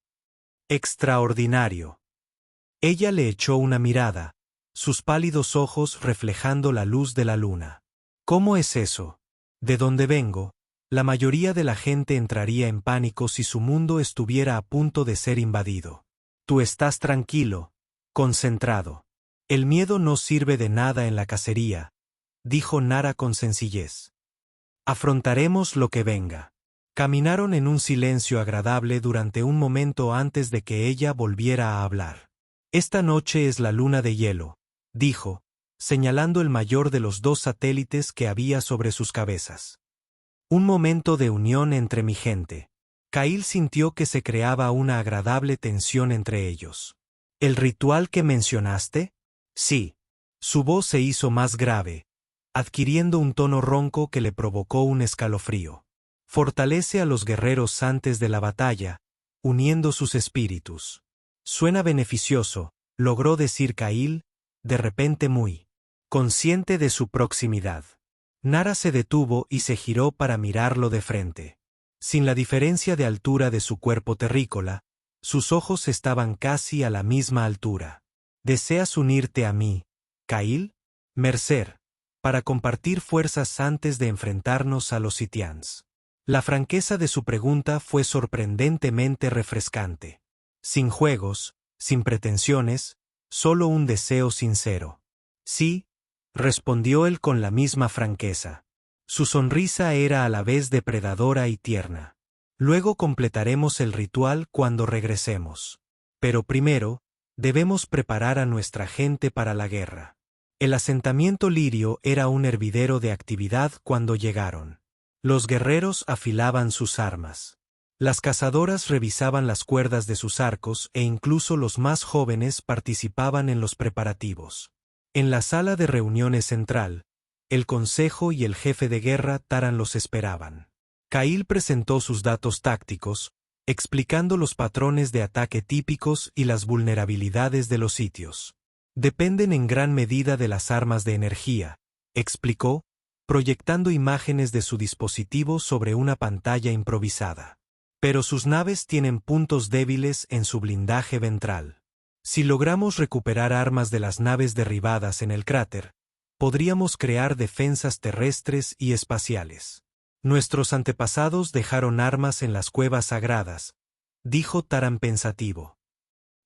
«Extraordinario». Ella le echó una mirada, sus pálidos ojos reflejando la luz de la luna. «¿Cómo es eso? De donde vengo, la mayoría de la gente entraría en pánico si su mundo estuviera a punto de ser invadido. Tú estás tranquilo, concentrado. El miedo no sirve de nada en la cacería», dijo Nara con sencillez. «Afrontaremos lo que venga». Caminaron en un silencio agradable durante un momento antes de que ella volviera a hablar. «Esta noche es la luna de hielo», dijo, señalando el mayor de los 2 satélites que había sobre sus cabezas. «Un momento de unión entre mi gente». Cahill sintió que se creaba una agradable tensión entre ellos. «¿El ritual que mencionaste?» «Sí». Su voz se hizo más grave, adquiriendo un tono ronco que le provocó un escalofrío. «Fortalece a los guerreros antes de la batalla, uniendo sus espíritus». «Suena beneficioso», logró decir Cahill, de repente muy consciente de su proximidad. Nara se detuvo y se giró para mirarlo de frente. Sin la diferencia de altura de su cuerpo terrícola, sus ojos estaban casi a la misma altura. «¿Deseas unirte a mí, Cahill?» «Mercer, para compartir fuerzas antes de enfrentarnos a los sitians». La franqueza de su pregunta fue sorprendentemente refrescante. Sin juegos, sin pretensiones, solo un deseo sincero. «Sí», respondió él con la misma franqueza. Su sonrisa era a la vez depredadora y tierna. «Luego completaremos el ritual cuando regresemos. Pero primero, debemos preparar a nuestra gente para la guerra». El asentamiento lirio era un hervidero de actividad cuando llegaron. Los guerreros afilaban sus armas. Las cazadoras revisaban las cuerdas de sus arcos e incluso los más jóvenes participaban en los preparativos. En la sala de reuniones central, el consejo y el jefe de guerra Taran los esperaban. Cahill presentó sus datos tácticos, explicando los patrones de ataque típicos y las vulnerabilidades de los sitios. «Dependen en gran medida de las armas de energía», explicó, proyectando imágenes de su dispositivo sobre una pantalla improvisada. Pero sus naves tienen puntos débiles en su blindaje ventral. Si logramos recuperar armas de las naves derribadas en el cráter, podríamos crear defensas terrestres y espaciales. Nuestros antepasados dejaron armas en las cuevas sagradas, dijo Taran pensativo.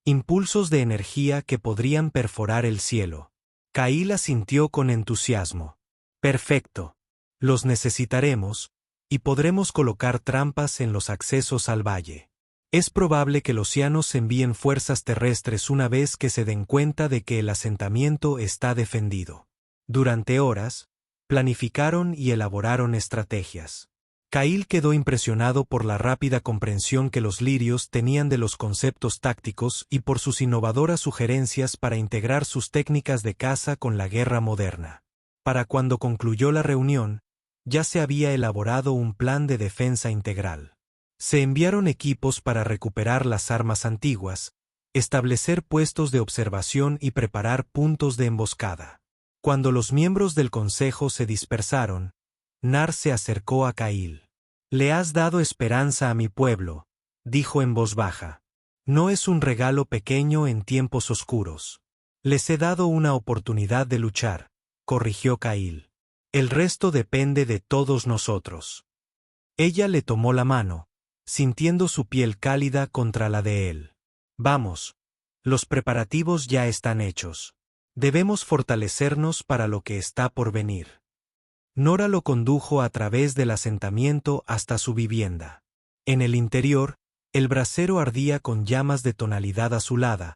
Impulsos de energía que podrían perforar el cielo. Kail asintió con entusiasmo. Perfecto. Los necesitaremos, y podremos colocar trampas en los accesos al valle. Es probable que los cianos envíen fuerzas terrestres una vez que se den cuenta de que el asentamiento está defendido. Durante horas, planificaron y elaboraron estrategias. Kail quedó impresionado por la rápida comprensión que los lirios tenían de los conceptos tácticos y por sus innovadoras sugerencias para integrar sus técnicas de caza con la guerra moderna. Para cuando concluyó la reunión, ya se había elaborado un plan de defensa integral. Se enviaron equipos para recuperar las armas antiguas, establecer puestos de observación y preparar puntos de emboscada. Cuando los miembros del consejo se dispersaron, Nar se acercó a Kail. «Le has dado esperanza a mi pueblo», dijo en voz baja. «No es un regalo pequeño en tiempos oscuros. Les he dado una oportunidad de luchar», corrigió Kail. «El resto depende de todos nosotros». Ella le tomó la mano, sintiendo su piel cálida contra la de él. «Vamos. Los preparativos ya están hechos. Debemos fortalecernos para lo que está por venir». Nora lo condujo a través del asentamiento hasta su vivienda. En el interior, el brasero ardía con llamas de tonalidad azulada,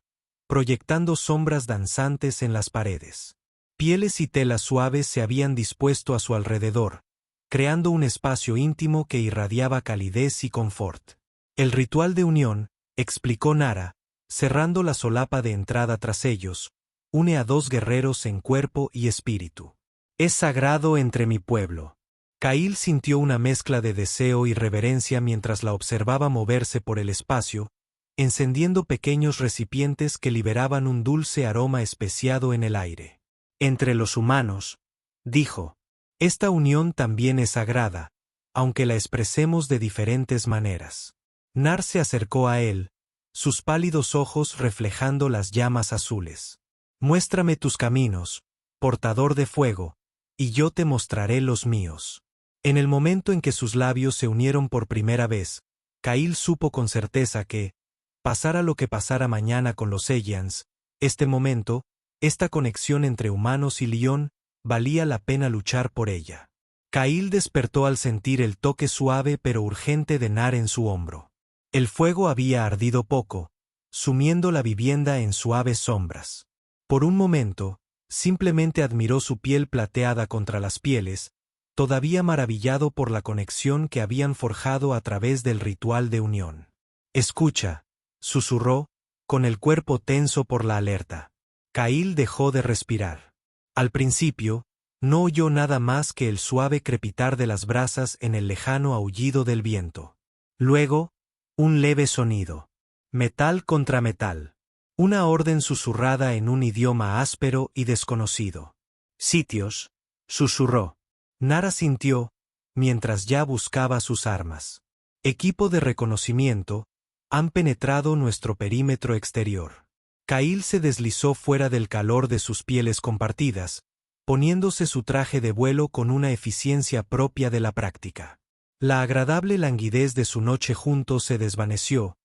proyectando sombras danzantes en las paredes. Pieles y telas suaves se habían dispuesto a su alrededor, creando un espacio íntimo que irradiaba calidez y confort. «El ritual de unión», explicó Nara, cerrando la solapa de entrada tras ellos, «une a dos guerreros en cuerpo y espíritu. Es sagrado entre mi pueblo». Kail sintió una mezcla de deseo y reverencia mientras la observaba moverse por el espacio, encendiendo pequeños recipientes que liberaban un dulce aroma especiado en el aire. «Entre los humanos», dijo, «esta unión también es sagrada, aunque la expresemos de diferentes maneras». Nar se acercó a él, sus pálidos ojos reflejando las llamas azules. «Muéstrame tus caminos, portador de fuego, y yo te mostraré los míos». En el momento en que sus labios se unieron por primera vez, Kail supo con certeza que, pasara lo que pasara mañana con los Eldians, este momento, esta conexión entre humanos y Lión, valía la pena luchar por ella. Kail despertó al sentir el toque suave pero urgente de Nar en su hombro. El fuego había ardido poco, sumiendo la vivienda en suaves sombras. Por un momento, simplemente admiró su piel plateada contra las pieles, todavía maravillado por la conexión que habían forjado a través del ritual de unión. «Escucha», susurró, con el cuerpo tenso por la alerta. Kail dejó de respirar. Al principio, no oyó nada más que el suave crepitar de las brasas en el lejano aullido del viento. Luego, un leve sonido. Metal contra metal. Una orden susurrada en un idioma áspero y desconocido. «Sitios», susurró. Nara sintió, mientras ya buscaba sus armas. «Equipo de reconocimiento, han penetrado nuestro perímetro exterior». Kail se deslizó fuera del calor de sus pieles compartidas, poniéndose su traje de vuelo con una eficiencia propia de la práctica. La agradable languidez de su noche juntos se desvaneció,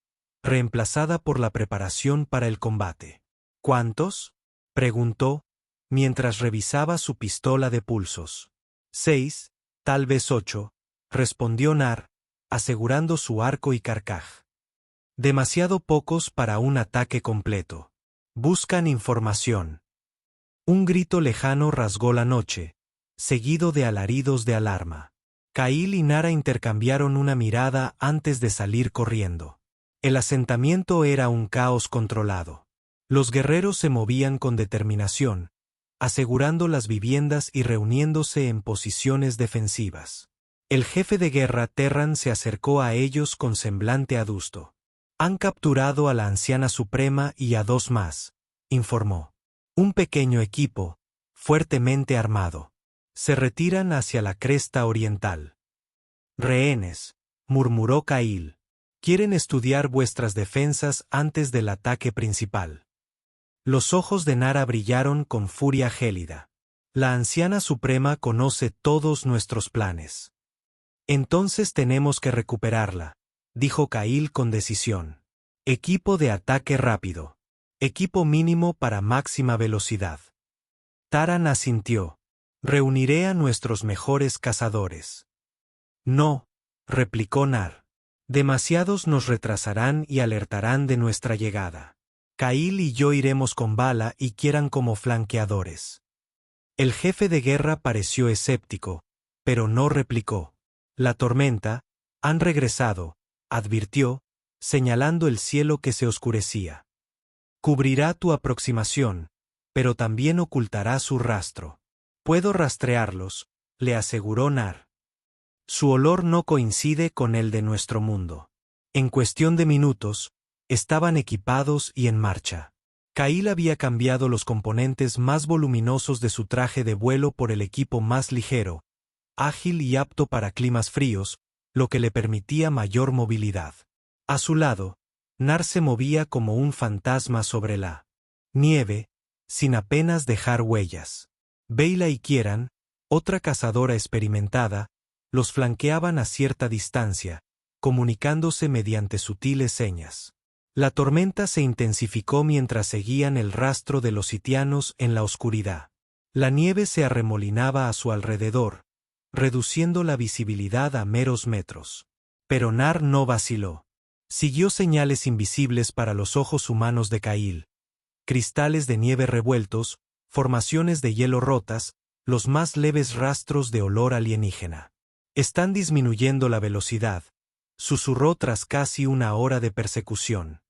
reemplazada por la preparación para el combate. «¿Cuántos?», preguntó, mientras revisaba su pistola de pulsos. «6, tal vez 8», respondió Nar, asegurando su arco y carcaj. «Demasiado pocos para un ataque completo. Buscan información». Un grito lejano rasgó la noche, seguido de alaridos de alarma. Kail y Nara intercambiaron una mirada antes de salir corriendo. El asentamiento era un caos controlado. Los guerreros se movían con determinación, asegurando las viviendas y reuniéndose en posiciones defensivas. El jefe de guerra Terran se acercó a ellos con semblante adusto. «Han capturado a la anciana suprema y a 2 más», informó. «Un pequeño equipo, fuertemente armado». Se retiran hacia la cresta oriental. Rehenes, murmuró Cail. Quieren estudiar vuestras defensas antes del ataque principal. Los ojos de Nara brillaron con furia gélida. La anciana suprema conoce todos nuestros planes. Entonces tenemos que recuperarla, dijo Cail con decisión. Equipo de ataque rápido. Equipo mínimo para máxima velocidad. Taran asintió. Reuniré a nuestros mejores cazadores. No, replicó Nar. Demasiados nos retrasarán y alertarán de nuestra llegada. Cail y yo iremos con Vala y Kieran como flanqueadores. El jefe de guerra pareció escéptico, pero no replicó. La tormenta, han regresado, advirtió, señalando el cielo que se oscurecía. Cubrirá tu aproximación, pero también ocultará su rastro. Puedo rastrearlos, le aseguró Nar. Su olor no coincide con el de nuestro mundo. En cuestión de minutos, estaban equipados y en marcha. Cail había cambiado los componentes más voluminosos de su traje de vuelo por el equipo más ligero, ágil y apto para climas fríos, lo que le permitía mayor movilidad. A su lado, Nar se movía como un fantasma sobre la nieve, sin apenas dejar huellas. Beyla y Kieran, otra cazadora experimentada, los flanqueaban a cierta distancia, comunicándose mediante sutiles señas. La tormenta se intensificó mientras seguían el rastro de los sitianos en la oscuridad. La nieve se arremolinaba a su alrededor, reduciendo la visibilidad a meros metros. Pero Nar no vaciló. Siguió señales invisibles para los ojos humanos de Cail. Cristales de nieve revueltos, formaciones de hielo rotas, los más leves rastros de olor alienígena. Están disminuyendo la velocidad, susurró tras casi una hora de persecución.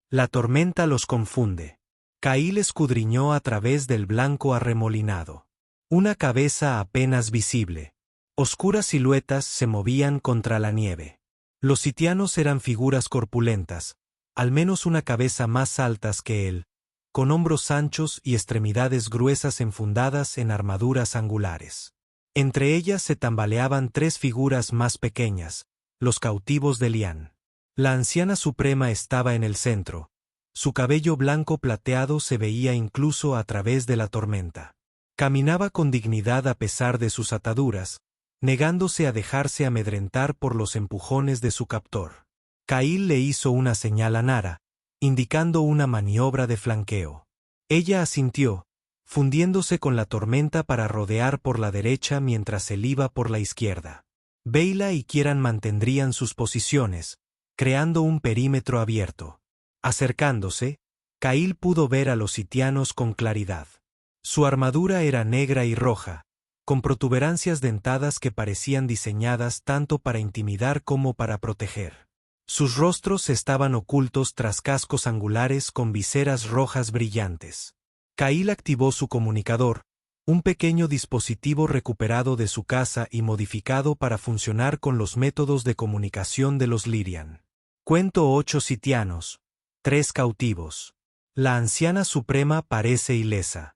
La tormenta los confunde. Cail escudriñó a través del blanco arremolinado. Una cabeza apenas visible. Oscuras siluetas se movían contra la nieve. Los sitianos eran figuras corpulentas, al menos una cabeza más altas que él, con hombros anchos y extremidades gruesas enfundadas en armaduras angulares. Entre ellas se tambaleaban tres figuras más pequeñas, los cautivos de Lian. La anciana suprema estaba en el centro. Su cabello blanco plateado se veía incluso a través de la tormenta. Caminaba con dignidad a pesar de sus ataduras, negándose a dejarse amedrentar por los empujones de su captor. Cail le hizo una señal a Nara, indicando una maniobra de flanqueo. Ella asintió, fundiéndose con la tormenta para rodear por la derecha mientras él iba por la izquierda. Beyla y Kieran mantendrían sus posiciones, creando un perímetro abierto. Acercándose, Cail pudo ver a los sitianos con claridad. Su armadura era negra y roja, con protuberancias dentadas que parecían diseñadas tanto para intimidar como para proteger. Sus rostros estaban ocultos tras cascos angulares con viseras rojas brillantes. Cail activó su comunicador, un pequeño dispositivo recuperado de su casa y modificado para funcionar con los métodos de comunicación de los Lyrian. Cuento 8 sitianos, 3 cautivos. La anciana suprema parece ilesa.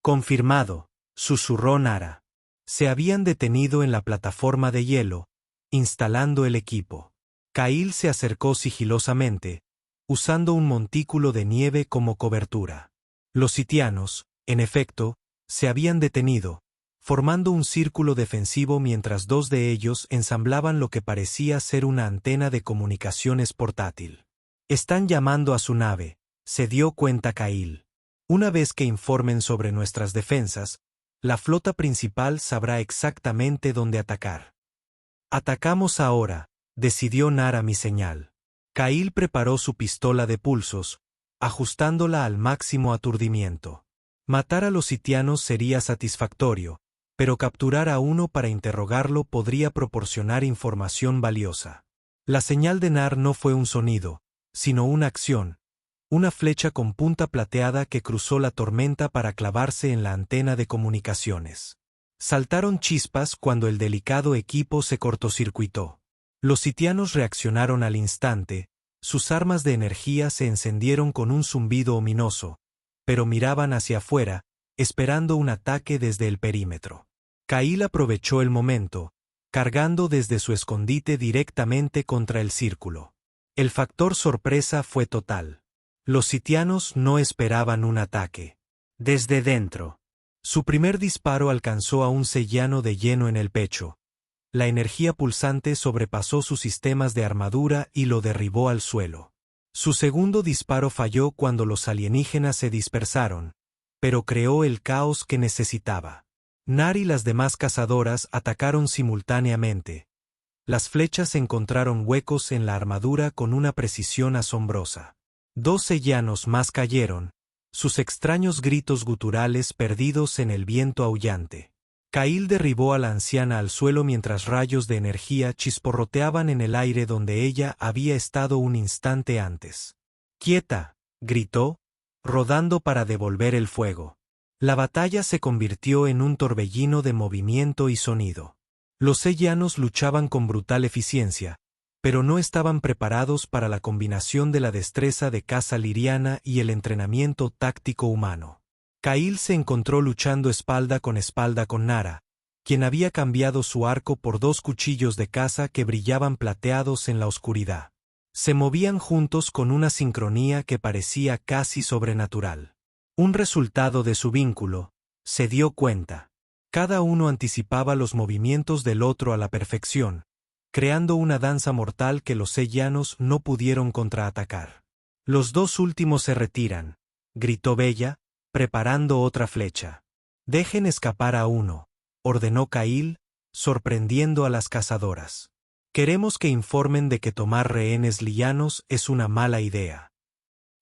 Confirmado, susurró Nara. Se habían detenido en la plataforma de hielo, instalando el equipo. Cail se acercó sigilosamente, usando un montículo de nieve como cobertura. Los sitianos, en efecto, se habían detenido, formando un círculo defensivo mientras dos de ellos ensamblaban lo que parecía ser una antena de comunicaciones portátil. Están llamando a su nave, se dio cuenta Cail. Una vez que informen sobre nuestras defensas, la flota principal sabrá exactamente dónde atacar. Atacamos ahora, decidió Nara mi señal. Cail preparó su pistola de pulsos, ajustándola al máximo aturdimiento. Matar a los sitianos sería satisfactorio, pero capturar a uno para interrogarlo podría proporcionar información valiosa. La señal de Nar no fue un sonido, sino una acción, una flecha con punta plateada que cruzó la tormenta para clavarse en la antena de comunicaciones. Saltaron chispas cuando el delicado equipo se cortocircuitó. Los sitianos reaccionaron al instante, sus armas de energía se encendieron con un zumbido ominoso, pero miraban hacia afuera, esperando un ataque desde el perímetro. Kail aprovechó el momento, cargando desde su escondite directamente contra el círculo. El factor sorpresa fue total. Los sitianos no esperaban un ataque. Desde dentro. Su primer disparo alcanzó a un sellano de lleno en el pecho. La energía pulsante sobrepasó sus sistemas de armadura y lo derribó al suelo. Su segundo disparo falló cuando los alienígenas se dispersaron, pero creó el caos que necesitaba. Nar y las demás cazadoras atacaron simultáneamente. Las flechas encontraron huecos en la armadura con una precisión asombrosa. 2 sellanos más cayeron, sus extraños gritos guturales perdidos en el viento aullante. Kail derribó a la anciana al suelo mientras rayos de energía chisporroteaban en el aire donde ella había estado un instante antes. ¡Quieta!, gritó, rodando para devolver el fuego. La batalla se convirtió en un torbellino de movimiento y sonido. Los sellanos luchaban con brutal eficiencia, pero no estaban preparados para la combinación de la destreza de caza liriana y el entrenamiento táctico humano. Kail se encontró luchando espalda con Nara, quien había cambiado su arco por 2 cuchillos de caza que brillaban plateados en la oscuridad. Se movían juntos con una sincronía que parecía casi sobrenatural. Un resultado de su vínculo, se dio cuenta. Cada uno anticipaba los movimientos del otro a la perfección, creando una danza mortal que los sellanos no pudieron contraatacar. Los 2 últimos se retiran, gritó Bella, preparando otra flecha. Dejen escapar a uno, ordenó Kail, sorprendiendo a las cazadoras. Queremos que informen de que tomar rehenes lianos es una mala idea.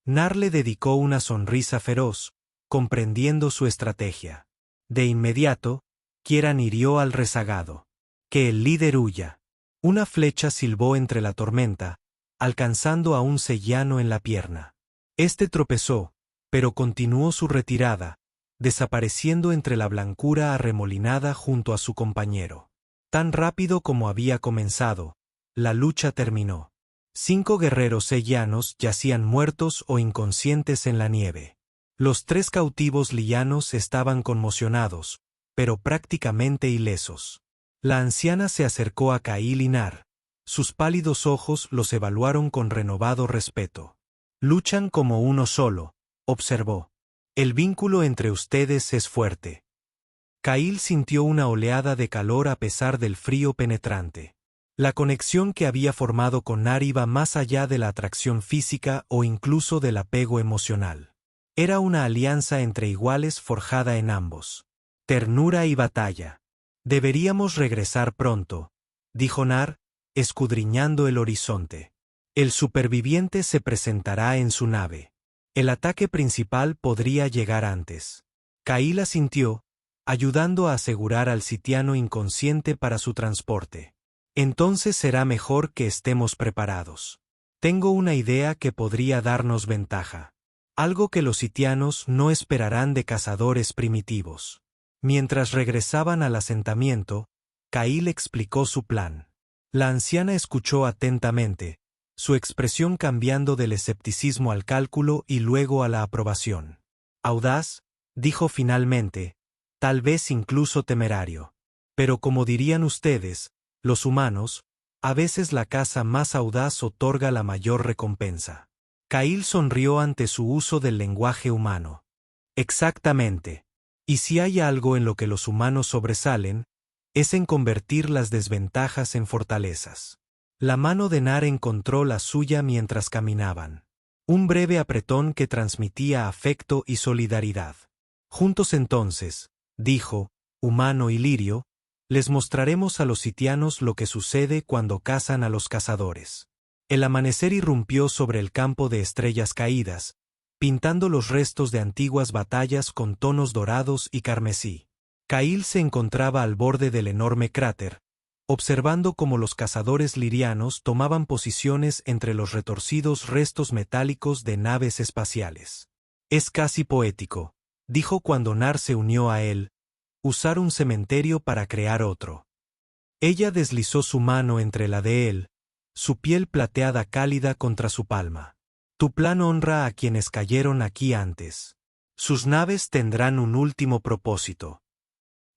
Nar le dedicó una sonrisa feroz, comprendiendo su estrategia. De inmediato, Kieran hirió al rezagado. Que el líder huya. Una flecha silbó entre la tormenta, alcanzando a un sellano en la pierna. Este tropezó, pero continuó su retirada, desapareciendo entre la blancura arremolinada junto a su compañero. Tan rápido como había comenzado, la lucha terminó. 5 guerreros sellanos yacían muertos o inconscientes en la nieve. Los 3 cautivos lianos estaban conmocionados, pero prácticamente ilesos. La anciana se acercó a Kail y Nar. Sus pálidos ojos los evaluaron con renovado respeto. Luchan como uno solo, observó. El vínculo entre ustedes es fuerte. Kail sintió una oleada de calor a pesar del frío penetrante. La conexión que había formado con Nar iba más allá de la atracción física o incluso del apego emocional. Era una alianza entre iguales forjada en ambos. Ternura y batalla. Deberíamos regresar pronto, dijo Nar, escudriñando el horizonte. El superviviente se presentará en su nave. El ataque principal podría llegar antes. Kail asintió, ayudando a asegurar al sitiano inconsciente para su transporte. Entonces será mejor que estemos preparados. Tengo una idea que podría darnos ventaja. Algo que los sitianos no esperarán de cazadores primitivos. Mientras regresaban al asentamiento, Kail explicó su plan. La anciana escuchó atentamente, su expresión cambiando del escepticismo al cálculo y luego a la aprobación. Audaz, dijo finalmente, tal vez incluso temerario. Pero como dirían ustedes, los humanos, a veces la caza más audaz otorga la mayor recompensa. Kail sonrió ante su uso del lenguaje humano. Exactamente. Y si hay algo en lo que los humanos sobresalen, es en convertir las desventajas en fortalezas. La mano de Nar encontró la suya mientras caminaban. Un breve apretón que transmitía afecto y solidaridad. Juntos entonces, dijo, humano y lirio, les mostraremos a los sitianos lo que sucede cuando cazan a los cazadores. El amanecer irrumpió sobre el campo de estrellas caídas, pintando los restos de antiguas batallas con tonos dorados y carmesí. Kail se encontraba al borde del enorme cráter, observando cómo los cazadores lirianos tomaban posiciones entre los retorcidos restos metálicos de naves espaciales. Es casi poético, dijo cuando Nar se unió a él, usar un cementerio para crear otro. Ella deslizó su mano entre la de él, su piel plateada cálida contra su palma. Tu plan honra a quienes cayeron aquí antes. Sus naves tendrán un último propósito.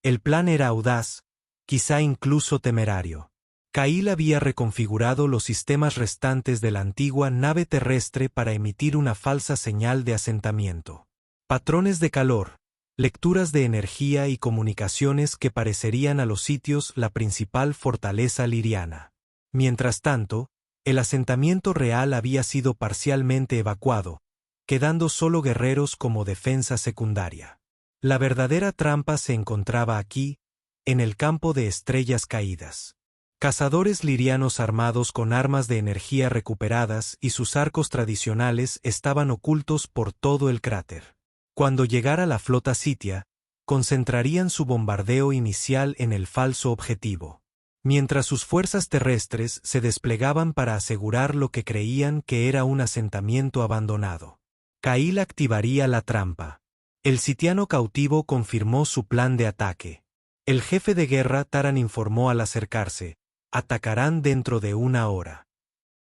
El plan era audaz, quizá incluso temerario. Kyle había reconfigurado los sistemas restantes de la antigua nave terrestre para emitir una falsa señal de asentamiento. Patrones de calor, lecturas de energía y comunicaciones que parecerían a los sitios la principal fortaleza liriana. Mientras tanto, el asentamiento real había sido parcialmente evacuado, quedando solo guerreros como defensa secundaria. La verdadera trampa se encontraba aquí, en el campo de estrellas caídas. Cazadores lirianos armados con armas de energía recuperadas y sus arcos tradicionales estaban ocultos por todo el cráter. Cuando llegara la flota sitia, concentrarían su bombardeo inicial en el falso objetivo, mientras sus fuerzas terrestres se desplegaban para asegurar lo que creían que era un asentamiento abandonado. Kyle activaría la trampa. El sitiano cautivo confirmó su plan de ataque. El jefe de guerra Taran informó al acercarse: atacarán dentro de 1 hora.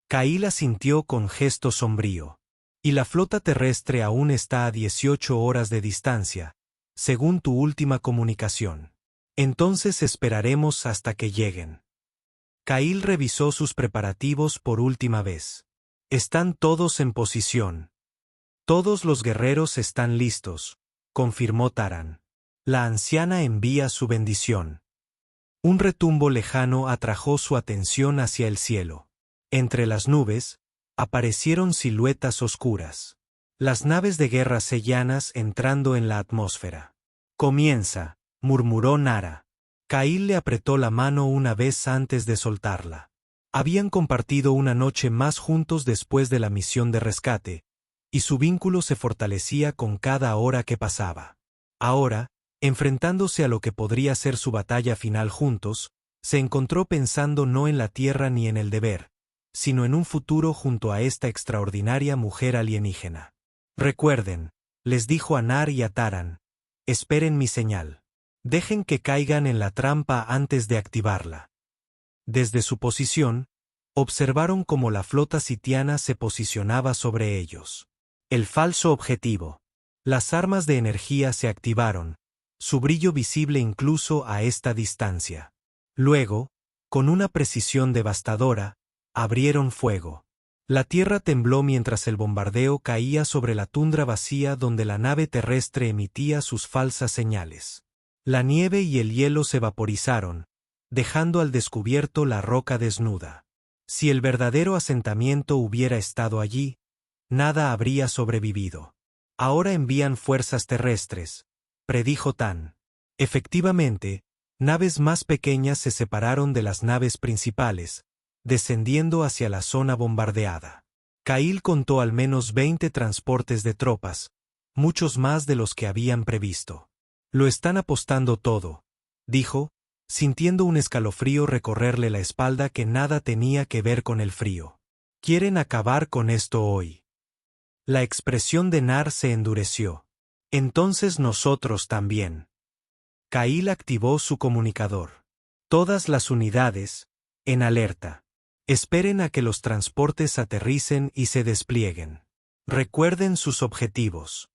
Kyle asintió con gesto sombrío. Y la flota terrestre aún está a 18 horas de distancia, según tu última comunicación. Entonces esperaremos hasta que lleguen. Kyle revisó sus preparativos por última vez. Están todos en posición. Todos los guerreros están listos, confirmó Taran. La anciana envía su bendición. Un retumbo lejano atrajo su atención hacia el cielo. Entre las nubes, aparecieron siluetas oscuras. Las naves de guerra sellanas entrando en la atmósfera. Comienza, murmuró Nara. Kyle le apretó la mano una vez antes de soltarla. Habían compartido una noche más juntos después de la misión de rescate, y su vínculo se fortalecía con cada hora que pasaba. Ahora, enfrentándose a lo que podría ser su batalla final juntos, se encontró pensando no en la tierra ni en el deber, sino en un futuro junto a esta extraordinaria mujer alienígena. Recuerden, les dijo a Nar y a Taran, esperen mi señal. Dejen que caigan en la trampa antes de activarla. Desde su posición, observaron cómo la flota sitiana se posicionaba sobre ellos. El falso objetivo. Las armas de energía se activaron, su brillo visible incluso a esta distancia. Luego, con una precisión devastadora, abrieron fuego. La tierra tembló mientras el bombardeo caía sobre la tundra vacía donde la nave terrestre emitía sus falsas señales. La nieve y el hielo se vaporizaron, dejando al descubierto la roca desnuda. Si el verdadero asentamiento hubiera estado allí, nada habría sobrevivido. Ahora envían fuerzas terrestres, predijo Tan. Efectivamente, naves más pequeñas se separaron de las naves principales, descendiendo hacia la zona bombardeada. Kyle contó al menos 20 transportes de tropas, muchos más de los que habían previsto. Lo están apostando todo, dijo, sintiendo un escalofrío recorrerle la espalda que nada tenía que ver con el frío. Quieren acabar con esto hoy. La expresión de Nar se endureció. Entonces nosotros también. Kyle activó su comunicador. Todas las unidades, en alerta. Esperen a que los transportes aterricen y se desplieguen. Recuerden sus objetivos.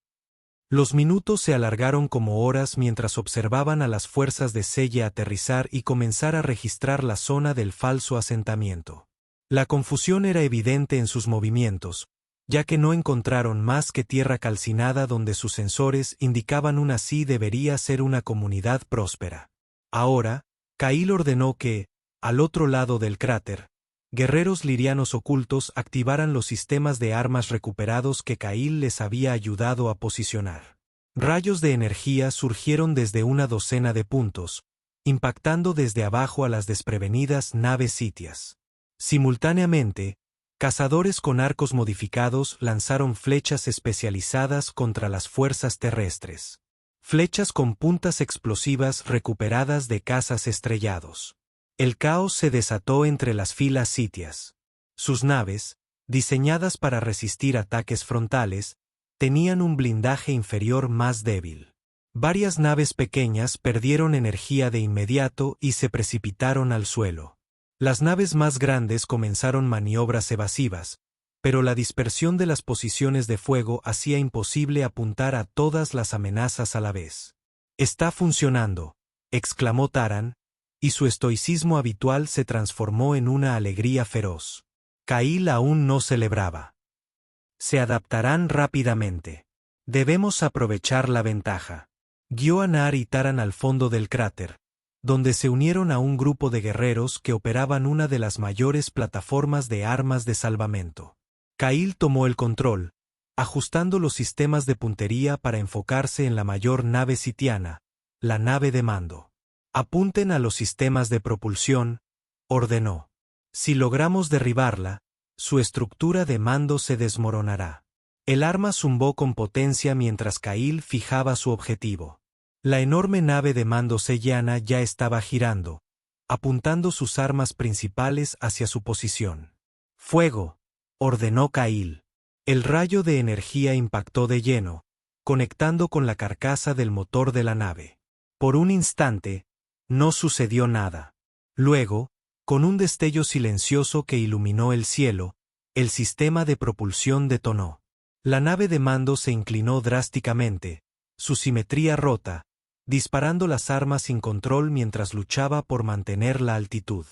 Los minutos se alargaron como horas mientras observaban a las fuerzas de Selle aterrizar y comenzar a registrar la zona del falso asentamiento. La confusión era evidente en sus movimientos, ya que no encontraron más que tierra calcinada donde sus sensores indicaban una sí debería ser una comunidad próspera. Ahora, Kyle ordenó que, al otro lado del cráter, guerreros lirianos ocultos activaran los sistemas de armas recuperados que Kyle les había ayudado a posicionar. Rayos de energía surgieron desde una docena de puntos, impactando desde abajo a las desprevenidas naves sitias. Simultáneamente, cazadores con arcos modificados lanzaron flechas especializadas contra las fuerzas terrestres. Flechas con puntas explosivas recuperadas de cazas estrellados. El caos se desató entre las filas sitias. Sus naves, diseñadas para resistir ataques frontales, tenían un blindaje inferior más débil. Varias naves pequeñas perdieron energía de inmediato y se precipitaron al suelo. Las naves más grandes comenzaron maniobras evasivas, pero la dispersión de las posiciones de fuego hacía imposible apuntar a todas las amenazas a la vez. Está funcionando, exclamó Taran, y su estoicismo habitual se transformó en una alegría feroz. Kail aún no celebraba. Se adaptarán rápidamente. Debemos aprovechar la ventaja. Guió a Nar y Taran al fondo del cráter, donde se unieron a un grupo de guerreros que operaban una de las mayores plataformas de armas de salvamento. Kail tomó el control, ajustando los sistemas de puntería para enfocarse en la mayor nave sitiana, la nave de mando. Apunten a los sistemas de propulsión, ordenó. Si logramos derribarla, su estructura de mando se desmoronará. El arma zumbó con potencia mientras Kail fijaba su objetivo. La enorme nave de mando sellana ya estaba girando, apuntando sus armas principales hacia su posición. ¡Fuego!, ordenó Kail. El rayo de energía impactó de lleno, conectando con la carcasa del motor de la nave. Por un instante, no sucedió nada. Luego, con un destello silencioso que iluminó el cielo, el sistema de propulsión detonó. La nave de mando se inclinó drásticamente, su simetría rota, disparando las armas sin control mientras luchaba por mantener la altitud.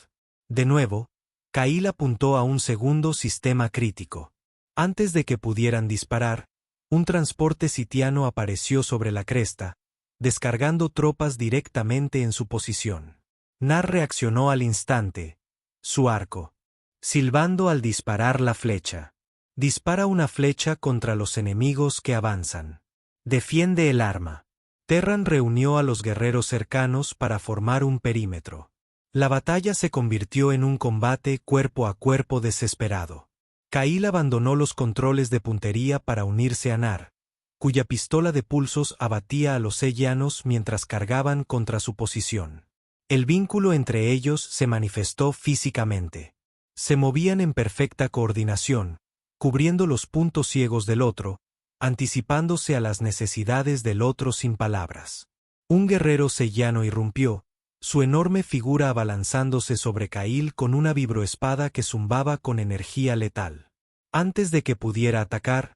De nuevo, Kail apuntó a un segundo sistema crítico. Antes de que pudieran disparar, un transporte sitiano apareció sobre la cresta, descargando tropas directamente en su posición. Nar reaccionó al instante, su arco, silbando al disparar la flecha. Dispara una flecha contra los enemigos que avanzan. Defiende el arma. Terran reunió a los guerreros cercanos para formar un perímetro. La batalla se convirtió en un combate cuerpo a cuerpo desesperado. Kail abandonó los controles de puntería para unirse a Nar, cuya pistola de pulsos abatía a los sellanos mientras cargaban contra su posición. El vínculo entre ellos se manifestó físicamente. Se movían en perfecta coordinación, cubriendo los puntos ciegos del otro, anticipándose a las necesidades del otro sin palabras. Un guerrero sellano irrumpió, su enorme figura abalanzándose sobre Kail con una vibroespada que zumbaba con energía letal. Antes de que pudiera atacar,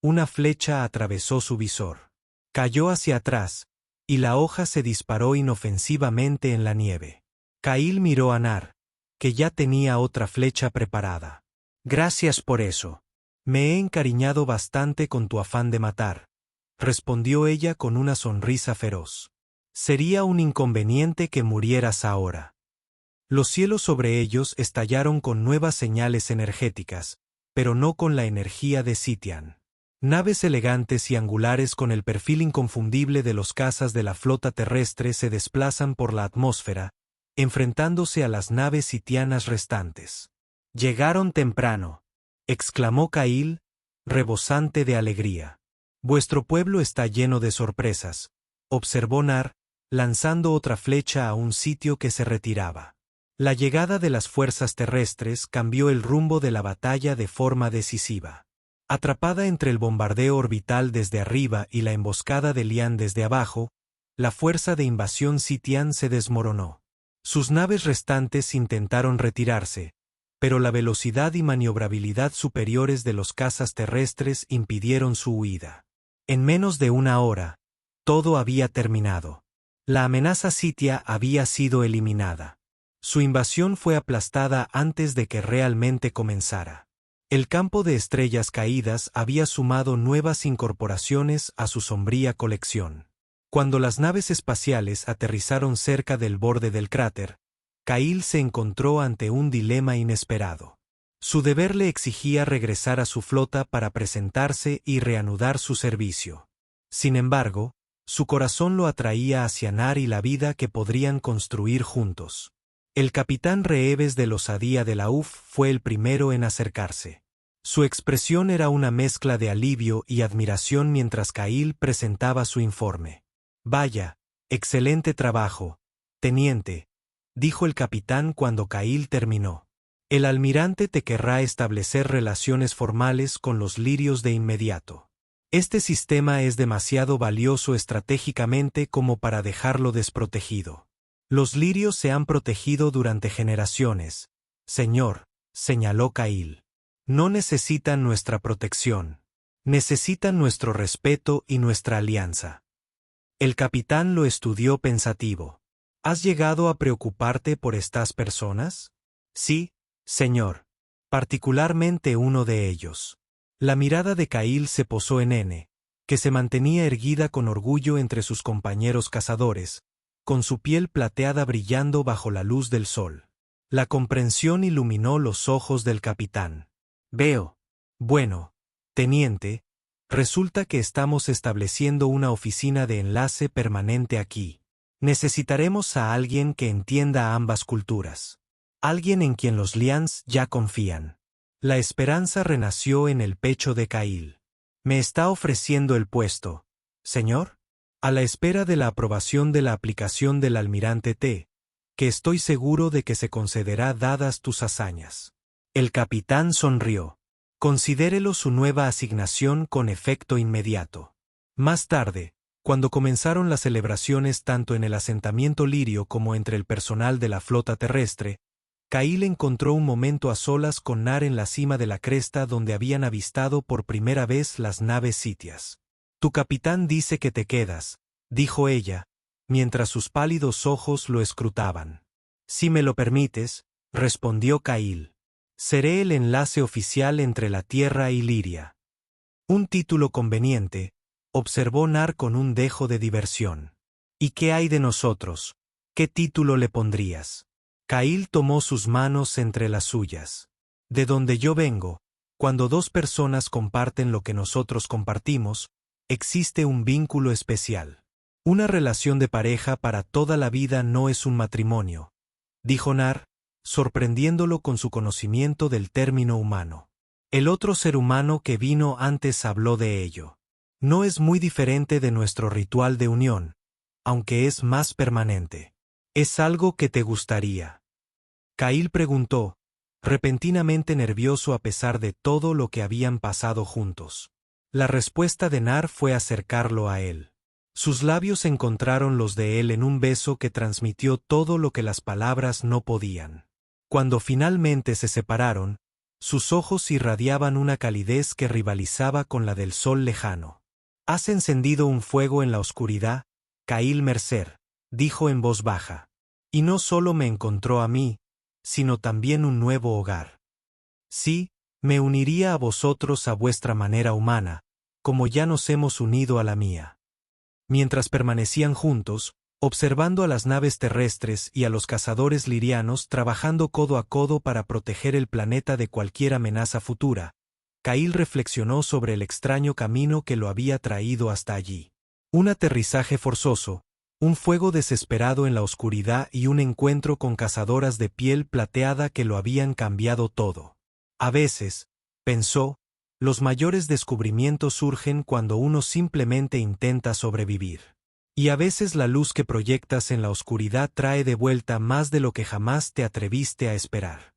una flecha atravesó su visor. Cayó hacia atrás, y la hoja se disparó inofensivamente en la nieve. Kail miró a Nar, que ya tenía otra flecha preparada. «Gracias por eso. Me he encariñado bastante con tu afán de matar», respondió ella con una sonrisa feroz. «Sería un inconveniente que murieras ahora». Los cielos sobre ellos estallaron con nuevas señales energéticas, pero no con la energía de Sitian. Naves elegantes y angulares con el perfil inconfundible de los cazas de la flota terrestre se desplazan por la atmósfera, enfrentándose a las naves sitianas restantes. «Llegaron temprano», exclamó Kail, rebosante de alegría. «Vuestro pueblo está lleno de sorpresas», observó Nar, lanzando otra flecha a un sitio que se retiraba. La llegada de las fuerzas terrestres cambió el rumbo de la batalla de forma decisiva. Atrapada entre el bombardeo orbital desde arriba y la emboscada de Lian desde abajo, la fuerza de invasión sitian se desmoronó. Sus naves restantes intentaron retirarse, pero la velocidad y maniobrabilidad superiores de los cazas terrestres impidieron su huida. En menos de una hora, todo había terminado. La amenaza sitia había sido eliminada. Su invasión fue aplastada antes de que realmente comenzara. El campo de estrellas caídas había sumado nuevas incorporaciones a su sombría colección. Cuando las naves espaciales aterrizaron cerca del borde del cráter, Kail se encontró ante un dilema inesperado. Su deber le exigía regresar a su flota para presentarse y reanudar su servicio. Sin embargo, su corazón lo atraía hacia Nar y la vida que podrían construir juntos. El capitán Reeves de la osadía de la UF fue el primero en acercarse. Su expresión era una mezcla de alivio y admiración mientras Kail presentaba su informe. «Vaya, excelente trabajo, teniente», dijo el capitán cuando Kail terminó. «El almirante te querrá establecer relaciones formales con los lirios de inmediato. Este sistema es demasiado valioso estratégicamente como para dejarlo desprotegido. Los lirios se han protegido durante generaciones, señor», señaló Kail. «No necesitan nuestra protección. Necesitan nuestro respeto y nuestra alianza». El capitán lo estudió pensativo. ¿Has llegado a preocuparte por estas personas? Sí, señor. Particularmente uno de ellos. La mirada de Cahill se posó en N, que se mantenía erguida con orgullo entre sus compañeros cazadores, con su piel plateada brillando bajo la luz del sol. La comprensión iluminó los ojos del capitán. Veo. Bueno, teniente, resulta que estamos estableciendo una oficina de enlace permanente aquí. Necesitaremos a alguien que entienda ambas culturas. Alguien en quien los Lians ya confían. La esperanza renació en el pecho de Cahill. ¿Me está ofreciendo el puesto, señor? A la espera de la aprobación de la aplicación del almirante T, que estoy seguro de que se concederá dadas tus hazañas. El capitán sonrió. Considérelo su nueva asignación con efecto inmediato. Más tarde, cuando comenzaron las celebraciones tanto en el asentamiento lirio como entre el personal de la flota terrestre, Cahill encontró un momento a solas con Nar en la cima de la cresta donde habían avistado por primera vez las naves sitias. Tu capitán dice que te quedas, dijo ella, mientras sus pálidos ojos lo escrutaban. Si me lo permites, respondió Cahill. Seré el enlace oficial entre la Tierra y Liria. Un título conveniente, observó Nar con un dejo de diversión. ¿Y qué hay de nosotros? ¿Qué título le pondrías? Cahill tomó sus manos entre las suyas. De donde yo vengo, cuando dos personas comparten lo que nosotros compartimos, existe un vínculo especial. Una relación de pareja para toda la vida no es un matrimonio, dijo Nar, sorprendiéndolo con su conocimiento del término humano. El otro ser humano que vino antes habló de ello. No es muy diferente de nuestro ritual de unión, aunque es más permanente. ¿Es algo que te gustaría? Cahill preguntó, repentinamente nervioso a pesar de todo lo que habían pasado juntos. La respuesta de Nar fue acercarlo a él. Sus labios encontraron los de él en un beso que transmitió todo lo que las palabras no podían. Cuando finalmente se separaron, sus ojos irradiaban una calidez que rivalizaba con la del sol lejano. «Has encendido un fuego en la oscuridad, Cahill Mercer», dijo en voz baja. «Y no solo me encontró a mí, sino también un nuevo hogar. Sí, me uniría a vosotros a vuestra manera humana, como ya nos hemos unido a la mía». Mientras permanecían juntos, observando a las naves terrestres y a los cazadores lirianos trabajando codo a codo para proteger el planeta de cualquier amenaza futura, Cahill reflexionó sobre el extraño camino que lo había traído hasta allí. Un aterrizaje forzoso, un fuego desesperado en la oscuridad y un encuentro con cazadoras de piel plateada que lo habían cambiado todo. A veces, pensó, los mayores descubrimientos surgen cuando uno simplemente intenta sobrevivir. Y a veces la luz que proyectas en la oscuridad trae de vuelta más de lo que jamás te atreviste a esperar.